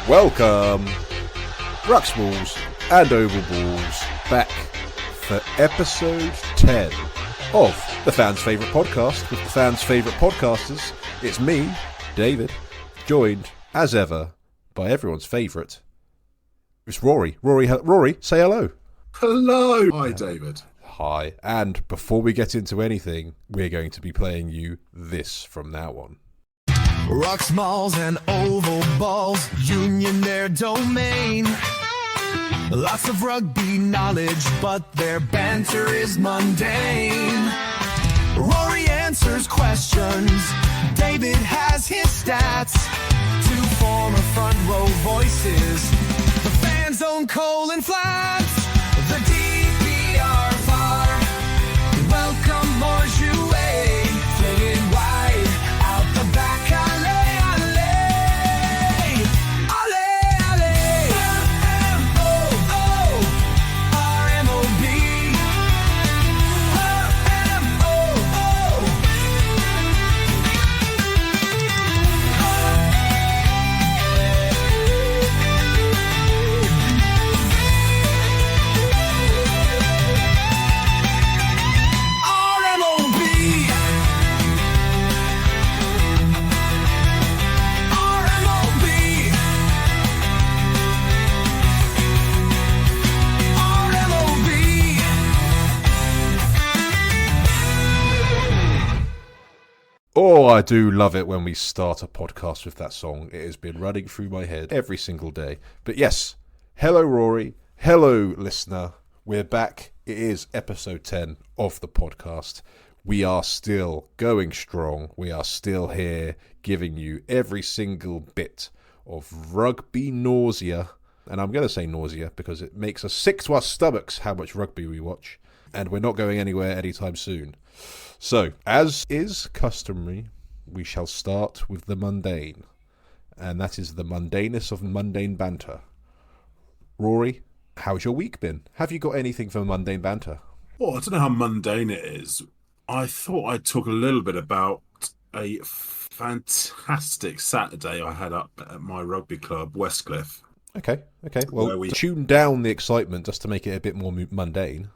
Welcome, Rucks Balls and Oval Balls, back for episode 10 of the fans' favourite podcast with the fans' favourite podcasters. It's me, David, joined, as ever, by everyone's favourite. It's Rory. Rory, say hello. Hello. Hi, David. Hi. And before we get into anything, we're going to be playing you this from now on. Rocks, malls, and oval balls, union their domain. Lots of rugby knowledge, but their banter is mundane. Rory answers questions, David has his stats. Two former front row voices, the fans own coal and flats. The DPR far, welcome more jouet, flinging wide out the back. Oh, I do love it when we start a podcast with that song. It has been running through my head every single day. But yes, hello Rory, hello listener. We're back. It is episode 10 of the podcast. We are still going strong. We are still here giving you every single bit of rugby nausea. And I'm going to say nausea because it makes us sick to our stomachs how much rugby we watch. And we're not going anywhere anytime soon. So, as is customary, we shall start with the mundane, and that is the mundaneness of mundane banter. Rory, how's your week been? Have you got anything for mundane banter? Well, I don't know how mundane it is. I thought I'd talk a little bit about a fantastic Saturday I had up at my rugby club, Westcliff. Okay. Well, tune down the excitement just to make it a bit more mundane.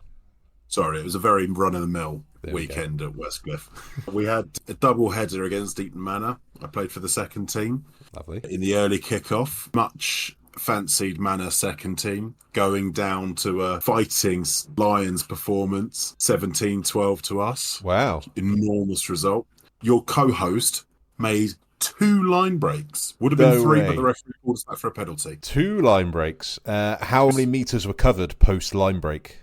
Sorry, it was a very run-of-the-mill weekend at Westcliff. We had a double header against Eton Manor. I played for the second team. Lovely. In the early kick-off, much fancied Manor second team, going down to a fighting Lions performance, 17-12 to us. Wow. Enormous result. Your co-host made 2 line breaks. Would have been 3, but the referee called us back for a penalty. 2 line breaks. How many metres were covered post-line break?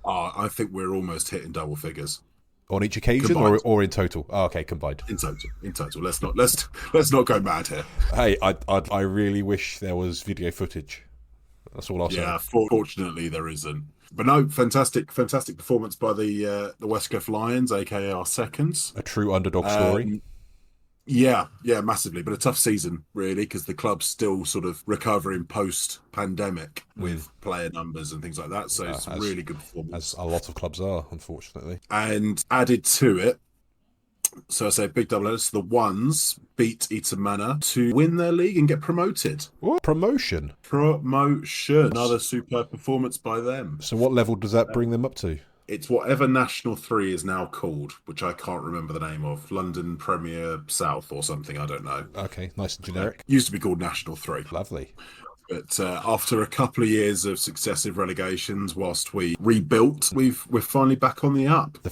I think we're almost hitting double figures. On each occasion or in total? Oh, okay, combined. In total. Let's not go mad here. Hey, I really wish there was video footage. That's all I'll say. Yeah, fortunately there isn't. But no, fantastic performance by the Westcliff Lions, aka our seconds. A true underdog story. Yeah, massively. But a tough season, really, because the club's still sort of recovering post-pandemic with player numbers and things like that. So it's a really good performance. As a lot of clubs are, unfortunately. And added to it, so I say big double headers, the Ones beat Eton Manor to win their league and get promoted. What? Promotion? Another superb performance by them. So what level does that bring them up to? It's whatever National 3 is now called, which I can't remember the name of. London Premier South or something, I don't know. Okay, nice and generic. Used to be called National 3. Lovely. But after a couple of years of successive relegations, whilst we rebuilt, we're finally back on the up. The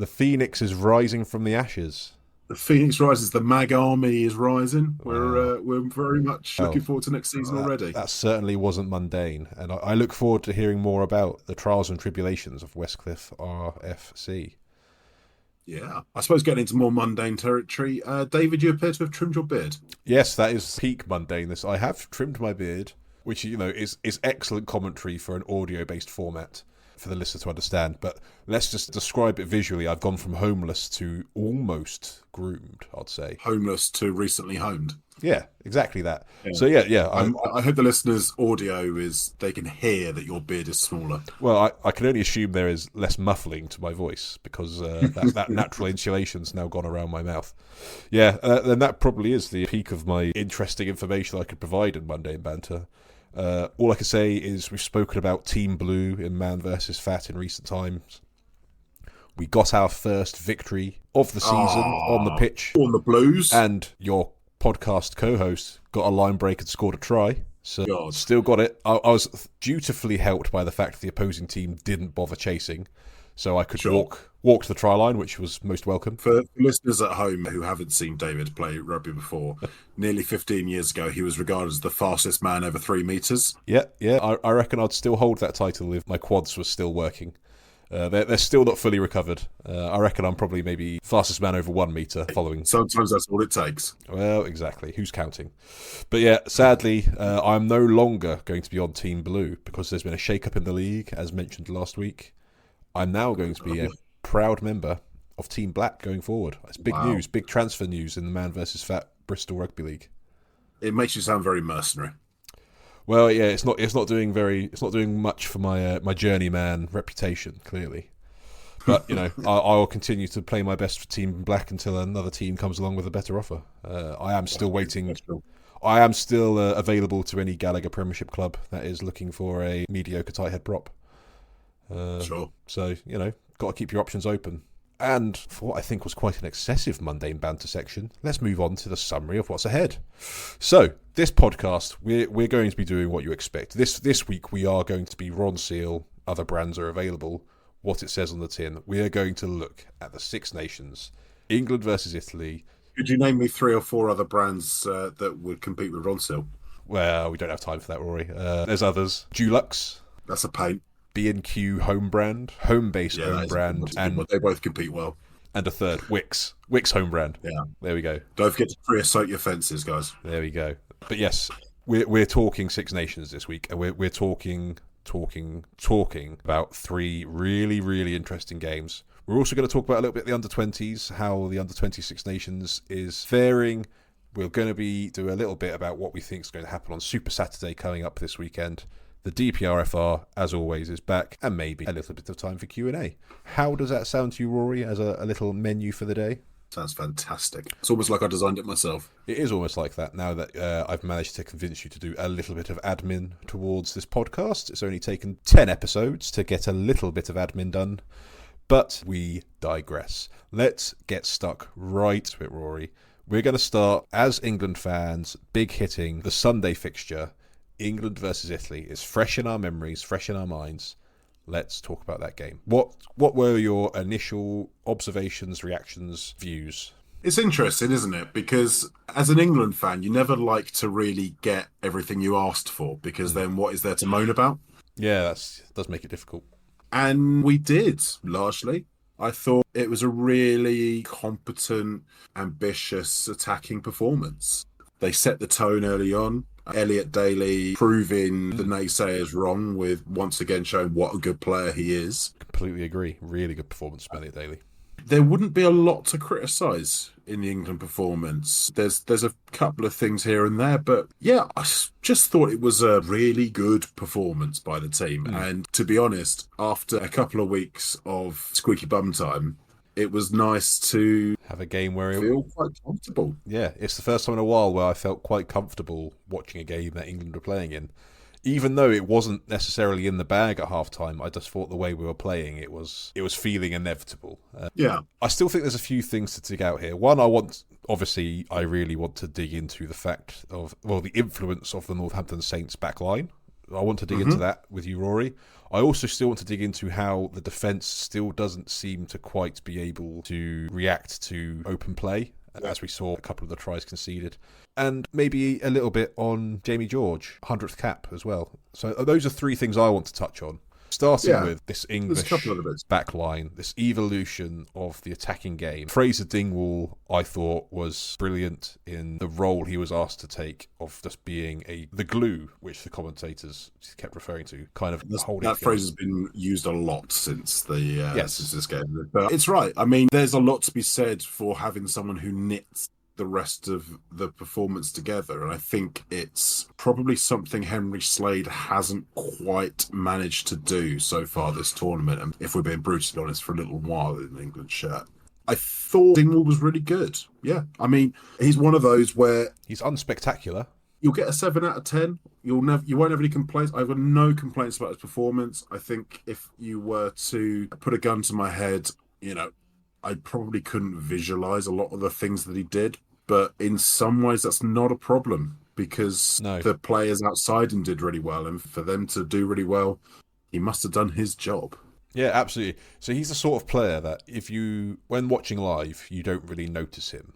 Phoenix is rising from the ashes. The Phoenix rises. The Mag Army is rising. We're very much looking forward to next season already. That certainly wasn't mundane, and I look forward to hearing more about the trials and tribulations of Westcliff RFC. Yeah, I suppose getting into more mundane territory. David, you appear to have trimmed your beard. Yes, that is peak mundaneness. I have trimmed my beard, which is excellent commentary for an audio-based format. for the listener to understand. But let's just describe it visually. I've gone from homeless to almost groomed, I'd say. Homeless to recently homed. Yeah, exactly that. Yeah. So yeah. I hope the listeners' audio is, they can hear that your beard is smaller. Well, I can only assume there is less muffling to my voice because that natural insulation's now gone around my mouth. Yeah, then that probably is the peak of my interesting information I could provide in Mundane Banter. All I can say is we've spoken about Team Blue in Man vs. Fat in recent times. We got our first victory of the season on the pitch. On the Blues. And your podcast co-host got a line break and scored a try. So still got it. I was dutifully helped by the fact the opposing team didn't bother chasing. So I could walk to the try line, which was most welcome. For listeners at home who haven't seen David play rugby before, nearly 15 years ago, he was regarded as the fastest man over 3 metres. Yeah. I reckon I'd still hold that title if my quads were still working. They're still not fully recovered. I reckon I'm probably maybe fastest man over 1 metre following. Sometimes that's all it takes. Well, exactly. Who's counting? But yeah, sadly, I'm no longer going to be on Team Blue because there's been a shake-up in the league, as mentioned last week. I'm now going to be a proud member of Team Black going forward. It's big news, big transfer news in the Man vs. Fat Bristol Rugby League. It makes you sound very mercenary. Well, yeah, it's not doing much for my journeyman reputation, clearly. But I will continue to play my best for Team Black until another team comes along with a better offer. I am still waiting. I am still available to any Gallagher Premiership club that is looking for a mediocre tight head prop. Sure. So got to keep your options open. And for what I think was quite an excessive Mundane Banter section, let's move on to the summary of what's ahead. So, this podcast, we're going to be doing what you expect. This week we are going to be Ron Seal, other brands are available, what it says on the tin. We are going to look at the Six Nations, England versus Italy. Could you name me 3 or 4 other brands that would compete with Ron Seal? Well, we don't have time for that, Rory. There's others. Dulux. That's a pain. B&Q home brand, home-based home brand, and they both compete well. And a third, Wix home brand. Yeah, there we go. Don't forget to creosote your fences, guys. There we go. But yes, we're talking Six Nations this week, and we're talking about 3 really, really interesting games. We're also going to talk about a little bit the under-20s, how the under-20 Six Nations is faring. We're going to do a little bit about what we think is going to happen on Super Saturday coming up this weekend. The DPRFR, as always, is back, and maybe a little bit of time for Q&A. How does that sound to you, Rory, as a little menu for the day? Sounds fantastic. It's almost like I designed it myself. It is almost like that now that I've managed to convince you to do a little bit of admin towards this podcast. It's only taken 10 episodes to get a little bit of admin done, but we digress. Let's get stuck right to it, Rory. We're going to start, as England fans, big hitting the Sunday fixture. England versus Italy is fresh in our memories, fresh in our minds. Let's talk about that game. What were your initial observations, reactions, views? It's interesting, isn't it? Because as an England fan, you never like to really get everything you asked for, because then what is there to moan about? Yeah, that does make it difficult. And we did, largely. I thought it was a really competent, ambitious attacking performance. They set the tone early on. Elliot Daly proving the naysayers wrong with once again showing what a good player he is. Completely agree. Really good performance from Elliot Daly. There wouldn't be a lot to criticise in the England performance. There's a couple of things here and there, but yeah, I just thought it was a really good performance by the team. And to be honest, after a couple of weeks of squeaky bum time, it was nice to have a game where feel quite comfortable. Yeah, it's the first time in a while where I felt quite comfortable watching a game that England were playing in. Even though it wasn't necessarily in the bag at half-time, I just thought the way we were playing, it was feeling inevitable. Yeah. I still think there's a few things to dig out here. One, I really want to dig into the fact of, the influence of the Northampton Saints back line. I want to dig into that with you, Rory. I also still want to dig into how the defence still doesn't seem to quite be able to react to open play, as we saw a couple of the tries conceded. And maybe a little bit on Jamie George, 100th cap as well. So those are 3 things I want to touch on. Starting with this English there's a couple of bits. backline, this evolution of the attacking game. Fraser Dingwall, I thought, was brilliant in the role he was asked to take of just being the glue, which the commentators kept referring to, kind of holding that together. phrase has been used a lot since since this game. But it's right. I mean, there's a lot to be said for having someone who knits the rest of the performance together, and I think it's probably something Henry Slade hasn't quite managed to do so far this tournament, and if we're being brutally honest, for a little while in the England shirt. I thought Dingwall was really good. Yeah, I mean, he's one of those where he's unspectacular. You'll get a 7 out of 10. You won't have any complaints. I've got no complaints about his performance. I think if you were to put a gun to my head, I probably couldn't visualize a lot of the things that he did, but in some ways that's not a problem because the players outside him did really well, and for them to do really well, he must have done his job. Yeah, absolutely. So he's the sort of player that when watching live, you don't really notice him.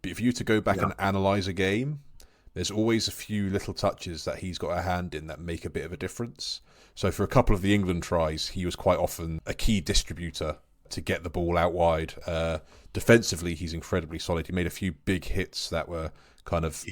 But if you were to go back and analyse a game, there's always a few little touches that he's got a hand in that make a bit of a difference. So for a couple of the England tries, he was quite often a key distributor to get the ball out wide. Defensively, he's incredibly solid. He made a few big hits that were kind of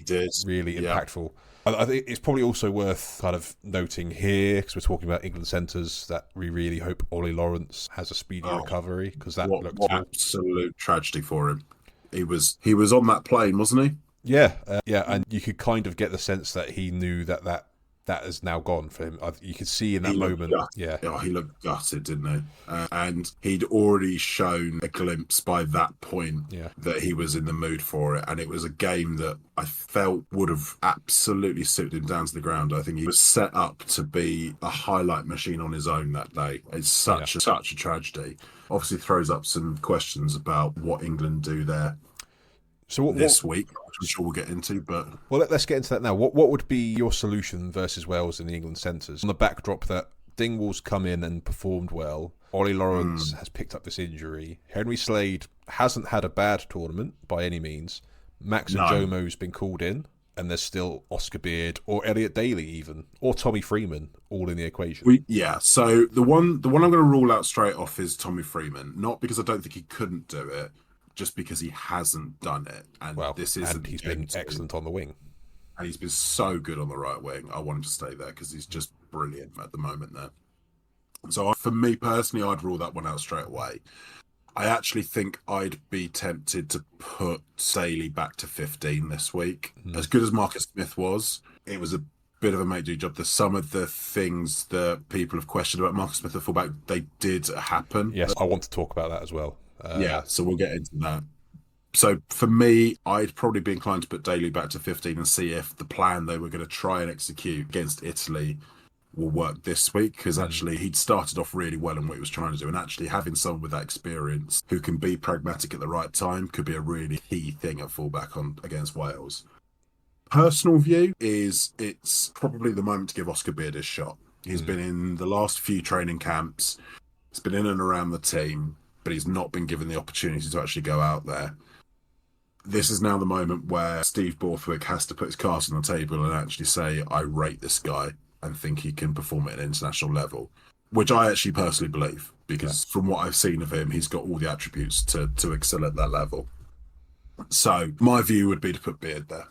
really impactful. I think it's probably also worth kind of noting here, because we're talking about England centres, that we really hope Ollie Lawrence has a speedy recovery, because that looked absolute tragedy for him. He was on that plane, wasn't he? Yeah, and you could kind of get the sense that he knew that has now gone for him. You could see in that moment. He looked gutted, didn't he? And he'd already shown a glimpse by that point that he was in the mood for it. And it was a game that I felt would have absolutely suited him down to the ground. I think he was set up to be a highlight machine on his own that day. It's such a tragedy. Obviously throws up some questions about what England do there. So this week, which I'm sure we'll get into, but let's get into that now. What would be your solution versus Wales in the England centres on the backdrop that Dingwall's come in and performed well? Ollie Lawrence has picked up this injury. Henry Slade hasn't had a bad tournament by any means. Max and Jomo's been called in, and there's still Oscar Beard or Elliot Daly even, or Tommy Freeman, all in the equation. So the one I'm going to rule out straight off is Tommy Freeman, not because I don't think he couldn't do it, just because he hasn't done it. And he's been excellent on the wing. And he's been so good on the right wing. I want him to stay there because he's just brilliant at the moment there. So for me personally, I'd rule that one out straight away. I actually think I'd be tempted to put Daly back to 15 this week. As good as Marcus Smith was, it was a bit of a make-do job. Some of the things that people have questioned about Marcus Smith, the fullback, they did happen. Yes, I want to talk about that as well. So we'll get into that. So for me, I'd probably be inclined to put Daly back to 15 and see if the plan they were going to try and execute against Italy will work this week, because actually he'd started off really well in what he was trying to do, and actually having someone with that experience who can be pragmatic at the right time could be a really key thing at fullback against Wales. Personal view is it's probably the moment to give Oscar Beard his shot. He's been in the last few training camps, he's been in and around the team, but he's not been given the opportunity to actually go out there. This is now the moment where Steve Borthwick has to put his cards on the table and actually say, I rate this guy and think he can perform at an international level, which I actually personally believe, because from what I've seen of him, he's got all the attributes to excel at that level. So my view would be to put Beard there.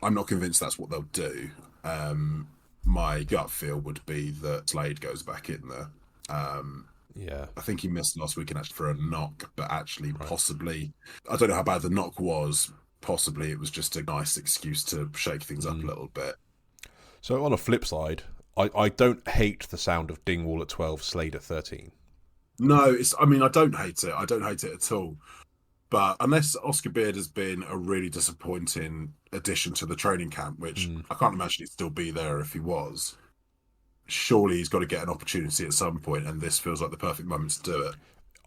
I'm not convinced that's what they'll do. My gut feel would be that Slade goes back in there. I think he missed last weekend actually for a knock, but actually possibly, I don't know how bad the knock was. Possibly it was just a nice excuse to shake things up a little bit. So on a flip side, I don't hate the sound of Dingwall at 12, Slade at 13. No, I don't hate it. I don't hate it at all. But unless Oscar Beard has been a really disappointing addition to the training camp, which I can't imagine he'd still be there if he was, surely he's got to get an opportunity at some point, and this feels like the perfect moment to do it.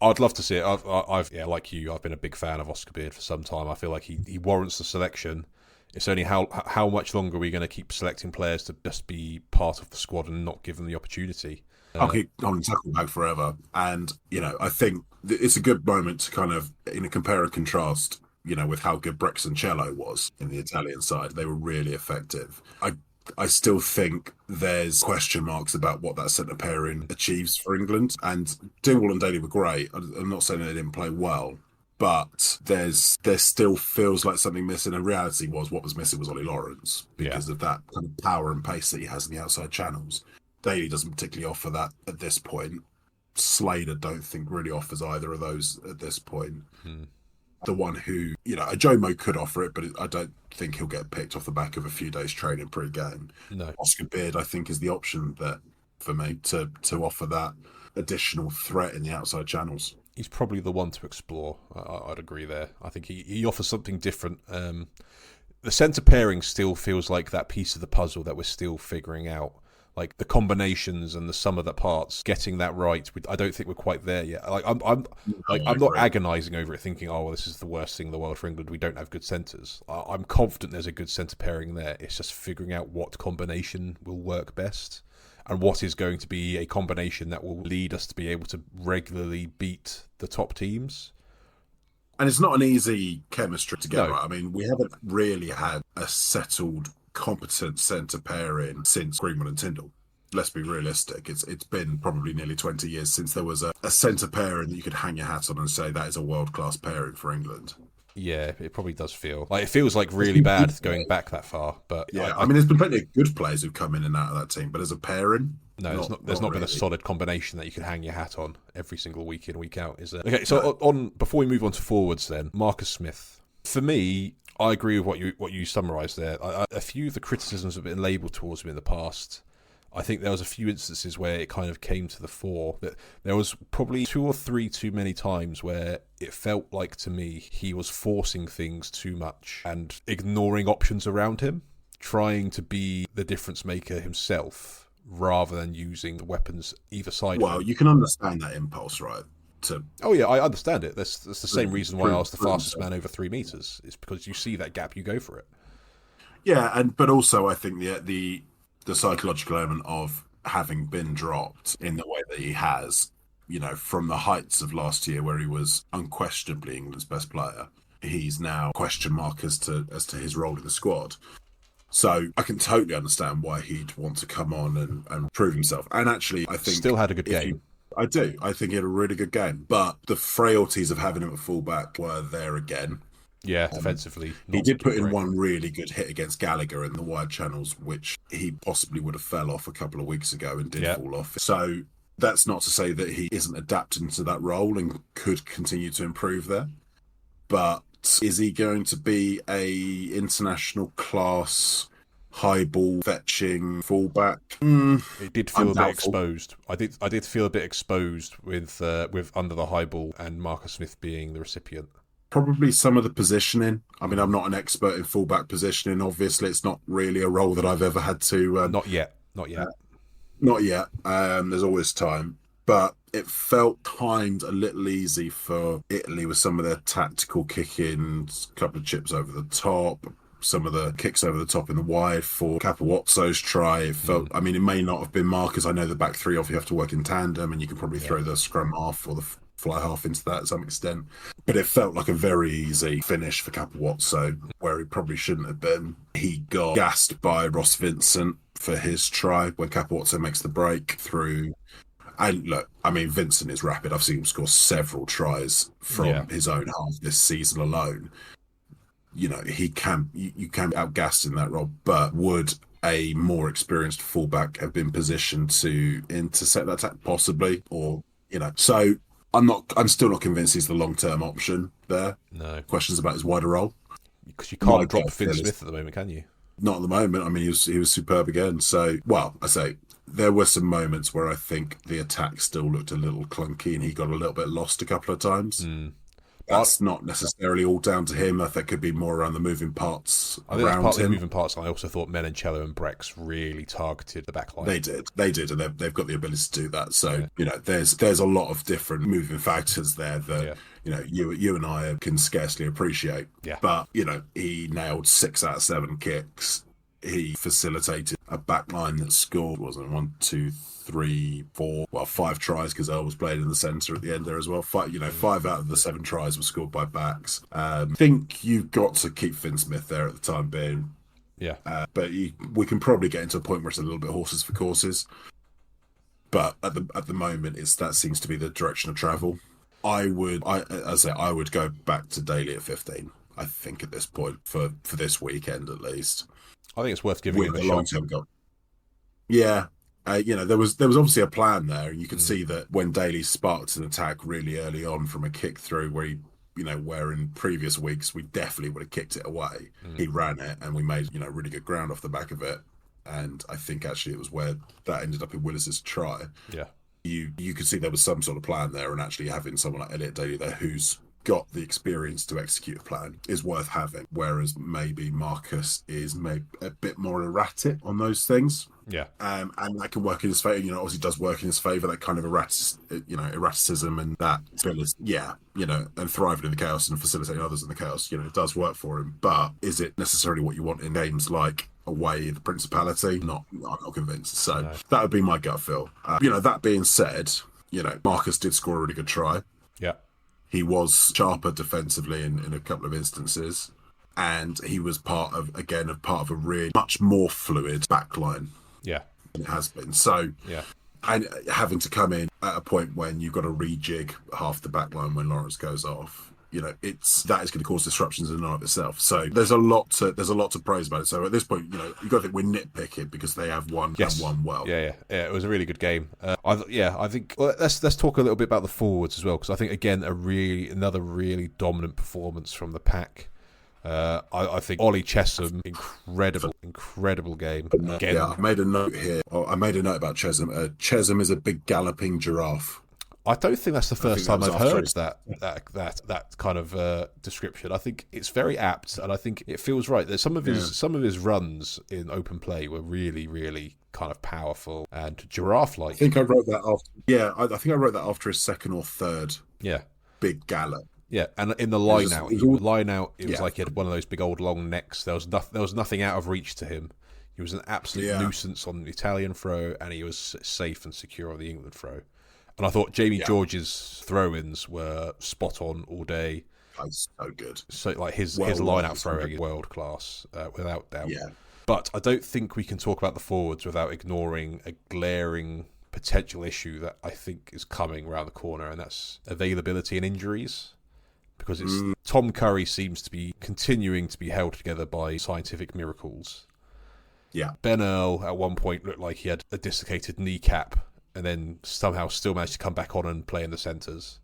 I'd love to see it. I've like you, I've been a big fan of Oscar Beard for some time. I feel like he warrants the selection. It's only how much longer are we going to keep selecting players to just be part of the squad and not give them the opportunity? I'll keep on tackle back forever. And, I think it's a good moment to kind of, compare and contrast, with how good Brexancello was in the Italian side. They were really effective. I I still think there's question marks about what that centre pairing achieves for England. And Dingwall and Daly were great. I'm not saying they didn't play well, but there still feels like something missing. And reality was what was missing was Ollie Lawrence because of that kind of power and pace that he has in the outside channels. Daly doesn't particularly offer that at this point. Slater don't think really offers either of those at this point. The one who, a Jomo could offer it, but I don't think he'll get picked off the back of a few days training pre-game. No. Oscar Beard, I think, is the option there for me to offer that additional threat in the outside channels. He's probably the one to explore. I'd agree there. I think he offers something different. The centre pairing still feels like that piece of the puzzle that we're still figuring out. Like the combinations and the sum of the parts, getting that right. I don't think we're quite there yet. I'm not agonising over it, thinking, "Oh, well, this is the worst thing in the world for England. We don't have good centres." I'm confident there's a good centre pairing there. It's just figuring out what combination will work best, and what is going to be a combination that will lead us to be able to regularly beat the top teams. And it's not an easy chemistry to get No. right. I mean, we haven't really had a settled, competent centre pairing since Greenwood and Tyndall. Let's be realistic. It's been probably nearly 20 years since there was a centre pairing that you could hang your hat on and say that is a world-class pairing for England. Yeah, it probably does feel like it feels like really bad going back that far. But yeah, I mean, there's been plenty of good players who've come in and out of that team, but as a pairing, there's not been a solid combination that you can hang your hat on every single week in, week out, is there? Okay, so before we move on to forwards, then Marcus Smith. For me, I agree with what you summarised there. A few of the criticisms have been labelled towards him in the past. I think there was a few instances where it kind of came to the fore that there was probably 2 or 3 too many times where it felt like to me he was forcing things too much and ignoring options around him, trying to be the difference maker himself rather than using the weapons either side. Well, you can understand that impulse, right? Oh yeah, I understand it. That's the same reason why I was the fastest man over 3 meters. It's because you see that gap, you go for it. Yeah, but also I think the psychological element of having been dropped in the way that he has, from the heights of last year where he was unquestionably England's best player, he's now question mark as to his role in the squad. So I can totally understand why he'd want to come on and prove himself. And actually, I think still had a good game. I do. I think he had a really good game. But the frailties of having him at fullback were there again. Yeah, defensively. He did put in one really good hit against Gallagher in the wide channels, which he possibly would have fell off a couple of weeks ago and did fall off. So that's not to say that he isn't adapting to that role and could continue to improve there. But is he going to be a international class high ball fetching fullback? It did feel a bit exposed. I did feel a bit exposed with under the high ball and Marcus Smith being the recipient. Probably some of the positioning. I mean, I'm not an expert in fullback positioning. Obviously, it's not really a role that I've ever had to. Not yet. There's always time. But it felt timed a little easy for Italy with some of their tactical kick-ins, a couple of chips over the top, some of the kicks over the top in the wide for Capewazzo's try. It felt, I mean, it may not have been Marcus. I know the back three off, you have to work in tandem, and you can probably throw the scrum half or the fly half into that to some extent. But it felt like a very easy finish for Capewazzo, where he probably shouldn't have been. He got gassed by Ross Vincent for his try when Capewazzo makes the break through. And look, I mean, Vincent is rapid. I've seen him score several tries from his own half this season alone. You know, he can, you can be outgassed in that role, but would a more experienced fullback have been positioned to intercept that attack? Possibly, or, you know, so I'm still not convinced he's the long-term option there. No. Questions about his wider role. Because you can't drop Finn Smith at the moment, can you? Not at the moment. I mean, he was superb again. So, well, I say, there were some moments where I think the attack still looked a little clunky and he got a little bit lost a couple of times. That's not necessarily all down to him. I think it could be more around the moving parts I think around that's part him. of the moving parts. I also thought Menoncello and Brex really targeted the back line. They did, and they've got the ability to do that. So, you know, there's a lot of different moving factors there that, you know, you and I can scarcely appreciate. Yeah. But, you know, he nailed 6 out of 7 kicks. He facilitated a back line that scored, wasn't it, 1, 2, 3, 4, 5 tries because Earl was played in the centre at the end there as well. 5 out of the 7 tries were scored by backs. I think you've got to keep Finn Smith there at the time being. Yeah. But we can probably get into a point where it's a little bit horses for courses. But at the moment, that seems to be the direction of travel. I would go back to Daly at 15. I think at this point for this weekend at least. I think it's worth giving him a long shot. term goal. Yeah. There was obviously a plan there, and you could see that when Daly sparked an attack really early on from a kick through where where in previous weeks we definitely would have kicked it away. He ran it, and we made really good ground off the back of it. And I think actually it was where that ended up in Willis's try. Yeah, you could see there was some sort of plan there, and actually having someone like Elliot Daly there who's got the experience to execute a plan is worth having. Whereas maybe Marcus is maybe a bit more erratic on those things. Yeah. And that can work in his favour. Obviously does work in his favour, that kind of erraticism and that ability, and thriving in the chaos and facilitating others in the chaos, it does work for him. But is it necessarily what you want in games like away the Principality? I'm not convinced. So that would be my gut feel. That being said, Marcus did score a really good try. Yeah. He was sharper defensively in a couple of instances. And he was part of a really much more fluid backline. Yeah. Than it has been. So, yeah. And having to come in at a point when you've got to rejig half the backline when Lawrence goes off, that is going to cause disruptions in and of itself. So there's a lot to praise about it. So at this point, you've got to think we're nitpicking because they have won and won well. Yeah. It was a really good game. I think let's talk a little bit about the forwards as well, because I think again another really dominant performance from the pack. I think Ollie Chesham, incredible game. I made a note here. I made a note about Chesham. Chesham is a big galloping giraffe. I don't think that's the first time I've heard that kind of description. I think it's very apt, and I think it feels right. There's some of his runs in open play were really, really kind of powerful and giraffe-like. I think I wrote that after. Yeah, I think I wrote that after his second or third. Yeah, big gallop. Yeah, and in the line out, it was like he had one of those big old long necks. There was nothing out of reach to him. He was an absolute nuisance on the Italian throw, and he was safe and secure on the England throw. And I thought Jamie George's throw-ins were spot on all day. That's so good. So like his line-out throwing is world class, without doubt. Yeah. But I don't think we can talk about the forwards without ignoring a glaring potential issue that I think is coming around the corner, and that's availability and injuries. Because Tom Curry seems to be continuing to be held together by scientific miracles. Yeah. Ben Earl at one point looked like he had a dislocated kneecap, and then somehow still managed to come back on and play in the centres.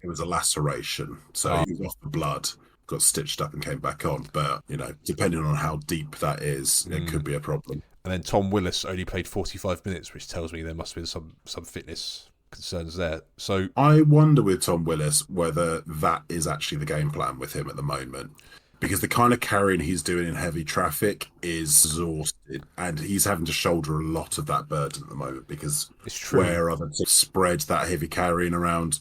It was a laceration, so he was off the blood, got stitched up and came back on. But, depending on how deep that is, it could be a problem. And then Tom Willis only played 45 minutes, which tells me there must have been some fitness concerns there. So I wonder with Tom Willis whether that is actually the game plan with him at the moment. Because the kind of carrying he's doing in heavy traffic is exhausted, and he's having to shoulder a lot of that burden at the moment. Because it's true. Where other teams spread that heavy carrying around,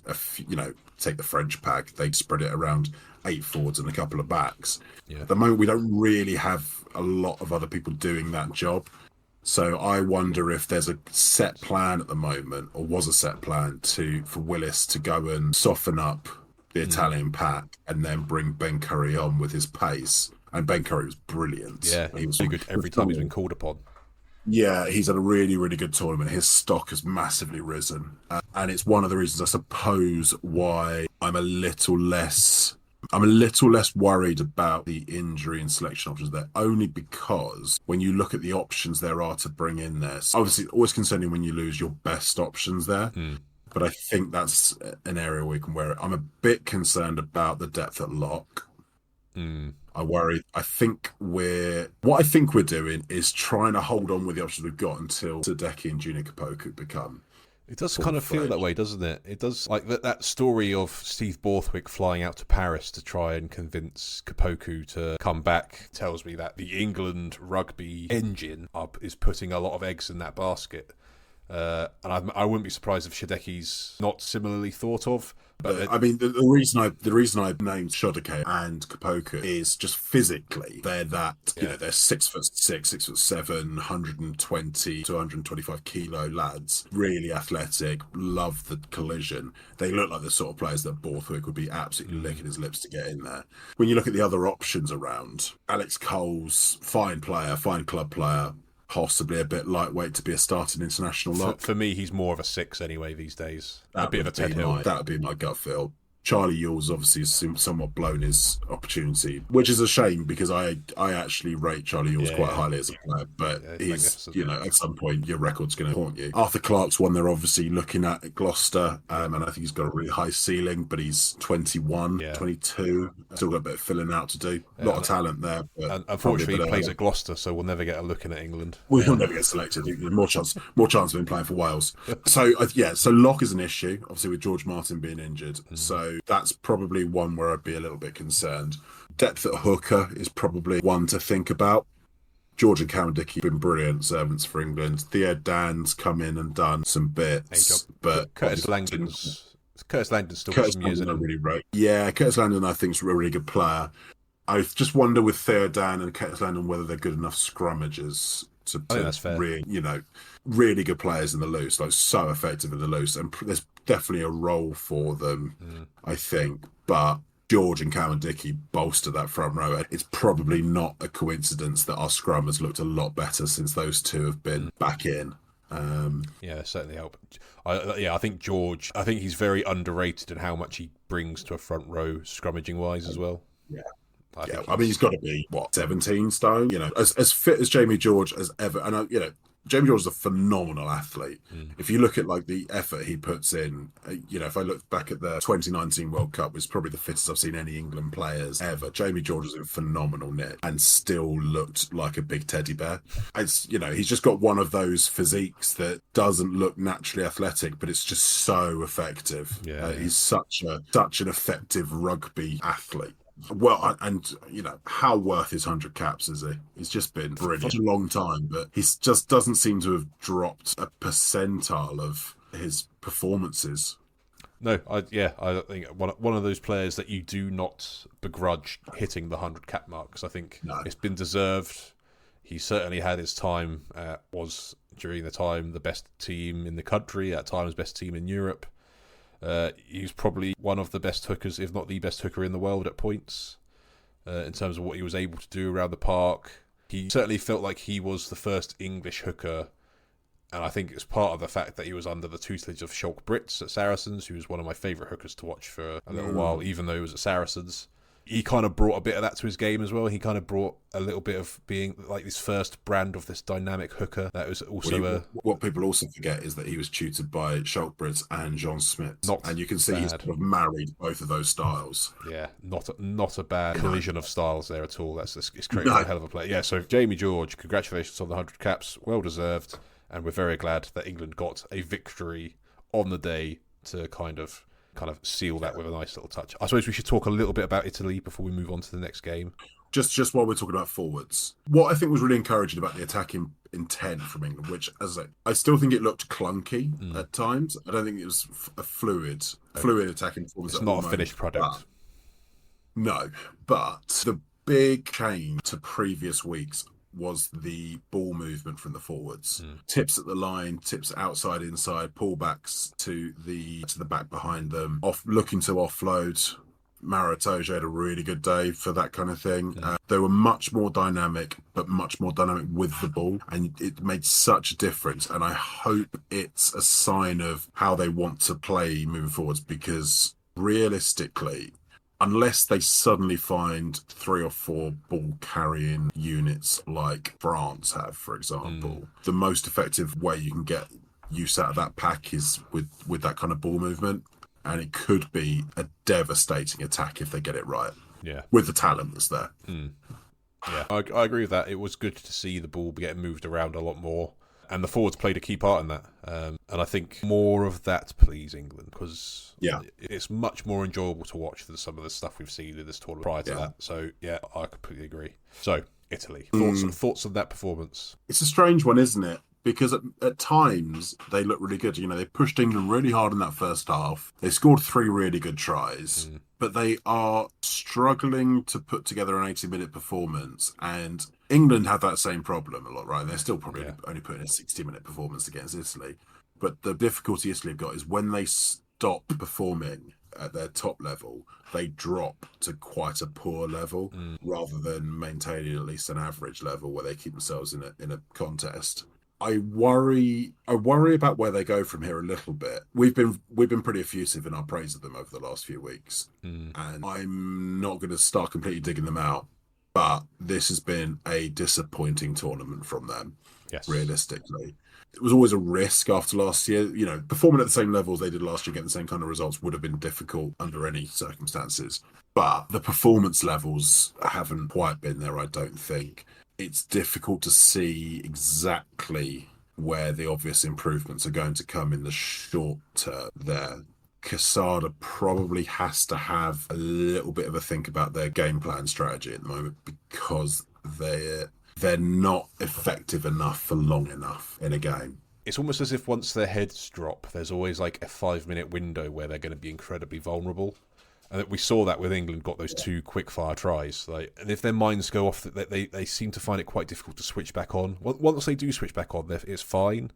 take the French pack, they spread it around 8 forwards and a couple of backs. Yeah. At the moment, we don't really have a lot of other people doing that job. So I wonder if there's a set plan at the moment, or was a set plan for Willis to go and soften up the Italian pack and then bring Ben Curry on with his pace. And Ben Curry was brilliant. Yeah, he was really good every time he's been called upon. Yeah, he's had a really, really good tournament. His stock has massively risen. And it's one of the reasons, I suppose, why I'm a little less worried about the injury and selection options there, only because when you look at the options there are to bring in there, obviously always concerning when you lose your best options there. But I think that's an area we can wear it. I'm a bit concerned about the depth at lock. I worry. What I think we're doing is trying to hold on with the options we've got until Sadeki and Junior Kapoku become. It does kind of feel that way, doesn't it? It does, like that story of Steve Borthwick flying out to Paris to try and convince Kapoku to come back tells me that the England rugby engine is putting a lot of eggs in that basket. And I wouldn't be surprised if Shadeki's not similarly thought of. But I mean, the reason I named Shodake and Kapoka is just physically they're that they're 6'6", 6'7", 120 to 125 kilo lads, really athletic, love the collision. They look like the sort of players that Borthwick would be absolutely licking his lips to get in there. When you look at the other options around, Alex Cole's fine player, fine club player, possibly a bit lightweight to be a starting international lock. For me, he's more of a 6 anyway these days. A bit of a Ted Hill. Hill. That would be my gut feel. Charlie Yule's obviously somewhat blown his opportunity, which is a shame because I actually rate Charlie Yule's quite highly as a player, but he's at some point your record's going to haunt you. Arthur Clark's one they're obviously looking at Gloucester, and I think he's got a really high ceiling, but he's 21, 22, still got a bit of filling out to do. A lot of talent there. But unfortunately, he plays at Gloucester, so we'll never get a look in at England. We'll never get selected. More chance of him playing for Wales. So lock is an issue, obviously with George Martin being injured. So that's probably one where I'd be a little bit concerned. Depth at hooker is probably one to think about. George and Cowan-Dickie have been brilliant servants for England. Theo Dan's come in and done some bits, but Curtis Langdon's still got some years in him. Really right. Yeah, Curtis Langdon I think is a really good player. I just wonder with Theo Dan and Curtis Langdon whether they're good enough scrummagers to that's fair. Really good players in the loose, like so effective in the loose, and there's definitely a role for them, I think. But George and Cowan-Dickie bolster that front row. It's probably not a coincidence that our scrum has looked a lot better since those two have been back in. Certainly help. I think George. I think he's very underrated in how much he brings to a front row scrummaging wise as well. Yeah. I mean, he's got to be 17 stone. As fit as Jamie George as ever. And Jamie George is a phenomenal athlete. If you look at like the effort he puts in, if I look back at the 2019 World Cup, it's probably the fittest I've seen any England players ever. Jamie George was in phenomenal nick and still looked like a big teddy bear. He's just got one of those physiques that doesn't look naturally athletic, but it's just so effective. He's such an effective rugby athlete. Well, and how worth his 100 caps is he? He's just been brilliant. Such a long time, but he just doesn't seem to have dropped a percentile of his performances. No, I think one of those players that you do not begrudge hitting the 100 cap mark, because I think it's been deserved. He certainly had his time, was during the time the best team in the country, at times best team in Europe. He's probably one of the best hookers, if not the best hooker in the world at points, in terms of what he was able to do around the park. He certainly felt like he was the first English hooker, and I think it's part of the fact that he was under the tutelage of Schalk Brits at Saracens, who was one of my favourite hookers to watch for a little while, even though he was at Saracens. He kind of brought a bit of that to his game as well. He kind of brought a little bit of being like this first brand of this dynamic hooker. That was also what people also forget is that he was tutored by Schalk Brits and John Smith, and you can see he's sort of married both of those styles. Yeah, not a bad collision of styles there at all. It's creating a hell of a play. Yeah, so Jamie George, congratulations on the 100 caps, well deserved, and we're very glad that England got a victory on the day to kind of seal that with a nice little touch. I suppose we should talk a little bit about Italy before we move on to the next game. Just while we're talking about forwards, what I think was really encouraging about the attacking intent from England, which, as I still think it looked clunky at times. I don't think it was a fluid attacking performance. It's not a finished product. But the big change to previous weeks was the ball movement from the forwards. Tips at the line, tips outside, inside, pullbacks to the back behind them, looking to offload. Maratoge had a really good day for that kind of thing. They were much more dynamic, but much more dynamic with the ball, and it made such a difference. And I hope it's a sign of how they want to play moving forwards, because realistically, unless they suddenly find 3 or 4 ball carrying units like France have, for example, the most effective way you can get use out of that pack is with that kind of ball movement. And it could be a devastating attack if they get it right. Yeah, with the talent that's there. Yeah, I agree with that. It was good to see the ball getting moved around a lot more, and the forwards played a key part in that. And I think more of that, please, England, because it's much more enjoyable to watch than some of the stuff we've seen in this tournament prior to that. So yeah, I completely agree. So Italy, thoughts on that performance? It's a strange one, isn't it? because at times they look really good. They pushed England really hard in that first half. They scored 3 really good tries, but they are struggling to put together an 80-minute performance. And England have that same problem a lot, right? They're still probably only putting a 60-minute performance against Italy. But the difficulty Italy have got is when they stop performing at their top level, they drop to quite a poor level rather than maintaining at least an average level where they keep themselves in a contest. I worry about where they go from here a little bit. We've been pretty effusive in our praise of them over the last few weeks, and I'm not going to start completely digging them out. But this has been a disappointing tournament from them, realistically. It was always a risk after last year. Performing at the same level as they did last year, getting the same kind of results would have been difficult under any circumstances. But the performance levels haven't quite been there, I don't think. It's difficult to see exactly where the obvious improvements are going to come in the short term there. Quesada probably has to have a little bit of a think about their game plan strategy at the moment because they're not effective enough for long enough in a game. It's almost as if once their heads drop, there's always like a 5-minute window where they're going to be incredibly vulnerable. And we saw that with England, got those 2 quick-fire tries. And if their minds go off, they seem to find it quite difficult to switch back on. Once they do switch back on, it's fine.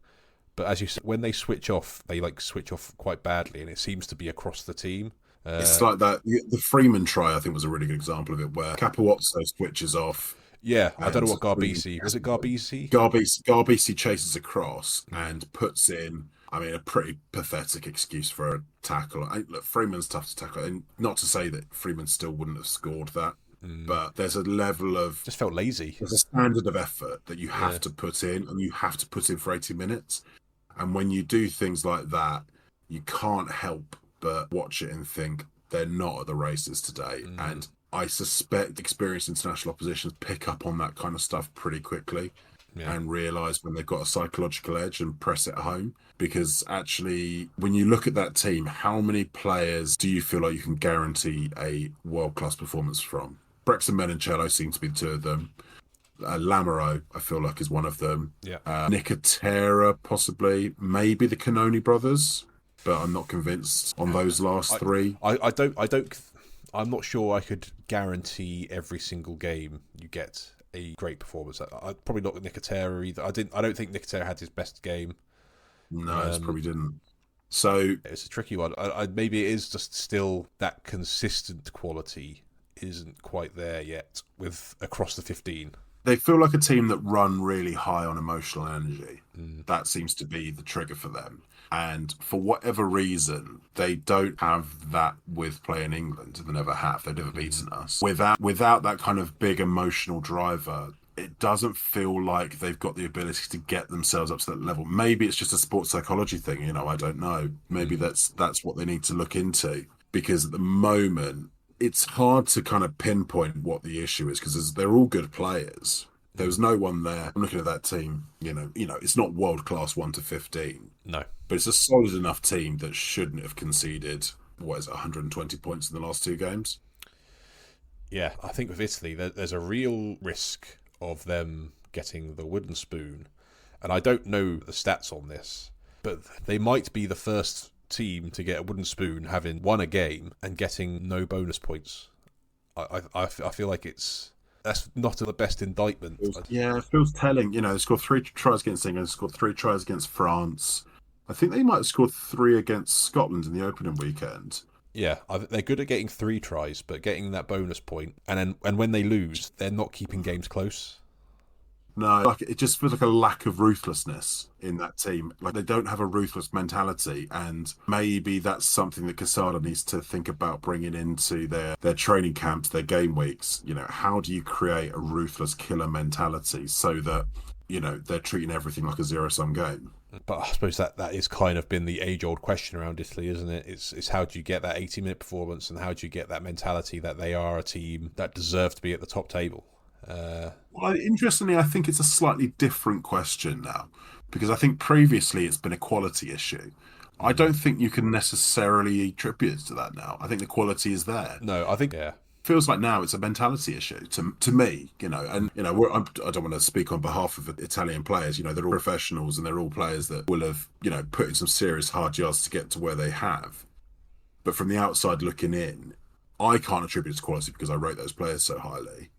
But as you said, when they switch off, they switch off quite badly, and it seems to be across the team. It's like that. The Freeman try, I think, was a really good example of it, where Capozzo switches off. Yeah, I don't know what Garbisi... Was it Garbisi? Garbisi chases across and puts in, a pretty pathetic excuse for a tackle. Look, Freeman's tough to tackle, and not to say that Freeman still wouldn't have scored that, but there's a level of... Just felt lazy. There's a standard of effort that you have to put in, and you have to put in for 80 minutes. And when you do things like that, you can't help but watch it and think they're not at the races today. And I suspect experienced international oppositions pick up on that kind of stuff pretty quickly and realise when they've got a psychological edge and press it home. Because actually, when you look at that team, how many players do you feel like you can guarantee a world-class performance from? Brexton Menoncello seem to be 2 of them. Lamero, I feel like, is one of them. Nicotera, possibly. Maybe the Canoni brothers, but I'm not convinced on those last 3. I'm not sure I could guarantee every single game you get a great performance. Probably not Nicotera either. I don't think Nicotera had his best game. No, it probably didn't. So it's a tricky one. Maybe it is just still that consistent quality isn't quite there yet with across the 15. They feel like a team that run really high on emotional energy. That seems to be the trigger for them. And for whatever reason, they don't have that with playing England. They never have. They've never beaten us. Without that kind of big emotional driver, it doesn't feel like they've got the ability to get themselves up to that level. Maybe it's just a sports psychology thing. I don't know. Maybe that's what they need to look into. Because at the moment, it's hard to kind of pinpoint what the issue is because they're all good players. There was no one there. I'm looking at that team. It's not world class 1 to 15. No, but it's a solid enough team that shouldn't have conceded 120 points in the last 2 games. Yeah, I think with Italy, there's a real risk of them getting the wooden spoon, and I don't know the stats on this, but they might be the first team to get a wooden spoon having won a game and getting no bonus points. I feel like that's not the best indictment. It feels telling. They scored 3 tries against England, scored 3 tries against France. I think they might have scored 3 against Scotland in the opening weekend. Yeah, they're good at getting 3 tries, but getting that bonus point, and when they lose, they're not keeping games close. No, it just feels like a lack of ruthlessness in that team. Like they don't have a ruthless mentality, and maybe that's something that Quesada needs to think about bringing into their training camps, their game weeks. How do you create a ruthless killer mentality so that they're treating everything like a zero-sum game? But I suppose that is kind of been the age-old question around Italy, isn't it? It's how do you get that 80-minute performance, and how do you get that mentality that they are a team that deserve to be at the top table? Well, interestingly, I think it's a slightly different question now, because I think previously it's been a quality issue. I don't think you can necessarily attribute it to that now. I think the quality is there. No, I think, feels like now it's a mentality issue to me, and I don't want to speak on behalf of Italian players. They're all professionals and they're all players that will have put in some serious hard yards to get to where they have. But from the outside looking in, I can't attribute it to quality because I rate those players so highly.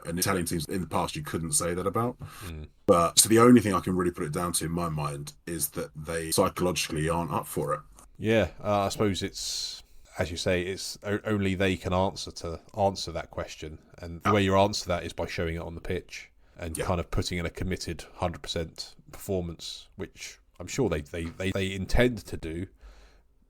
And Italian teams in the past you couldn't say that about. But so the only thing I can really put it down to in my mind is that they psychologically aren't up for it. Yeah, I suppose it's, as you say, it's only they can answer that question, and the way you answer that is by showing it on the pitch and kind of putting in a committed 100% performance, which I'm sure they intend to do.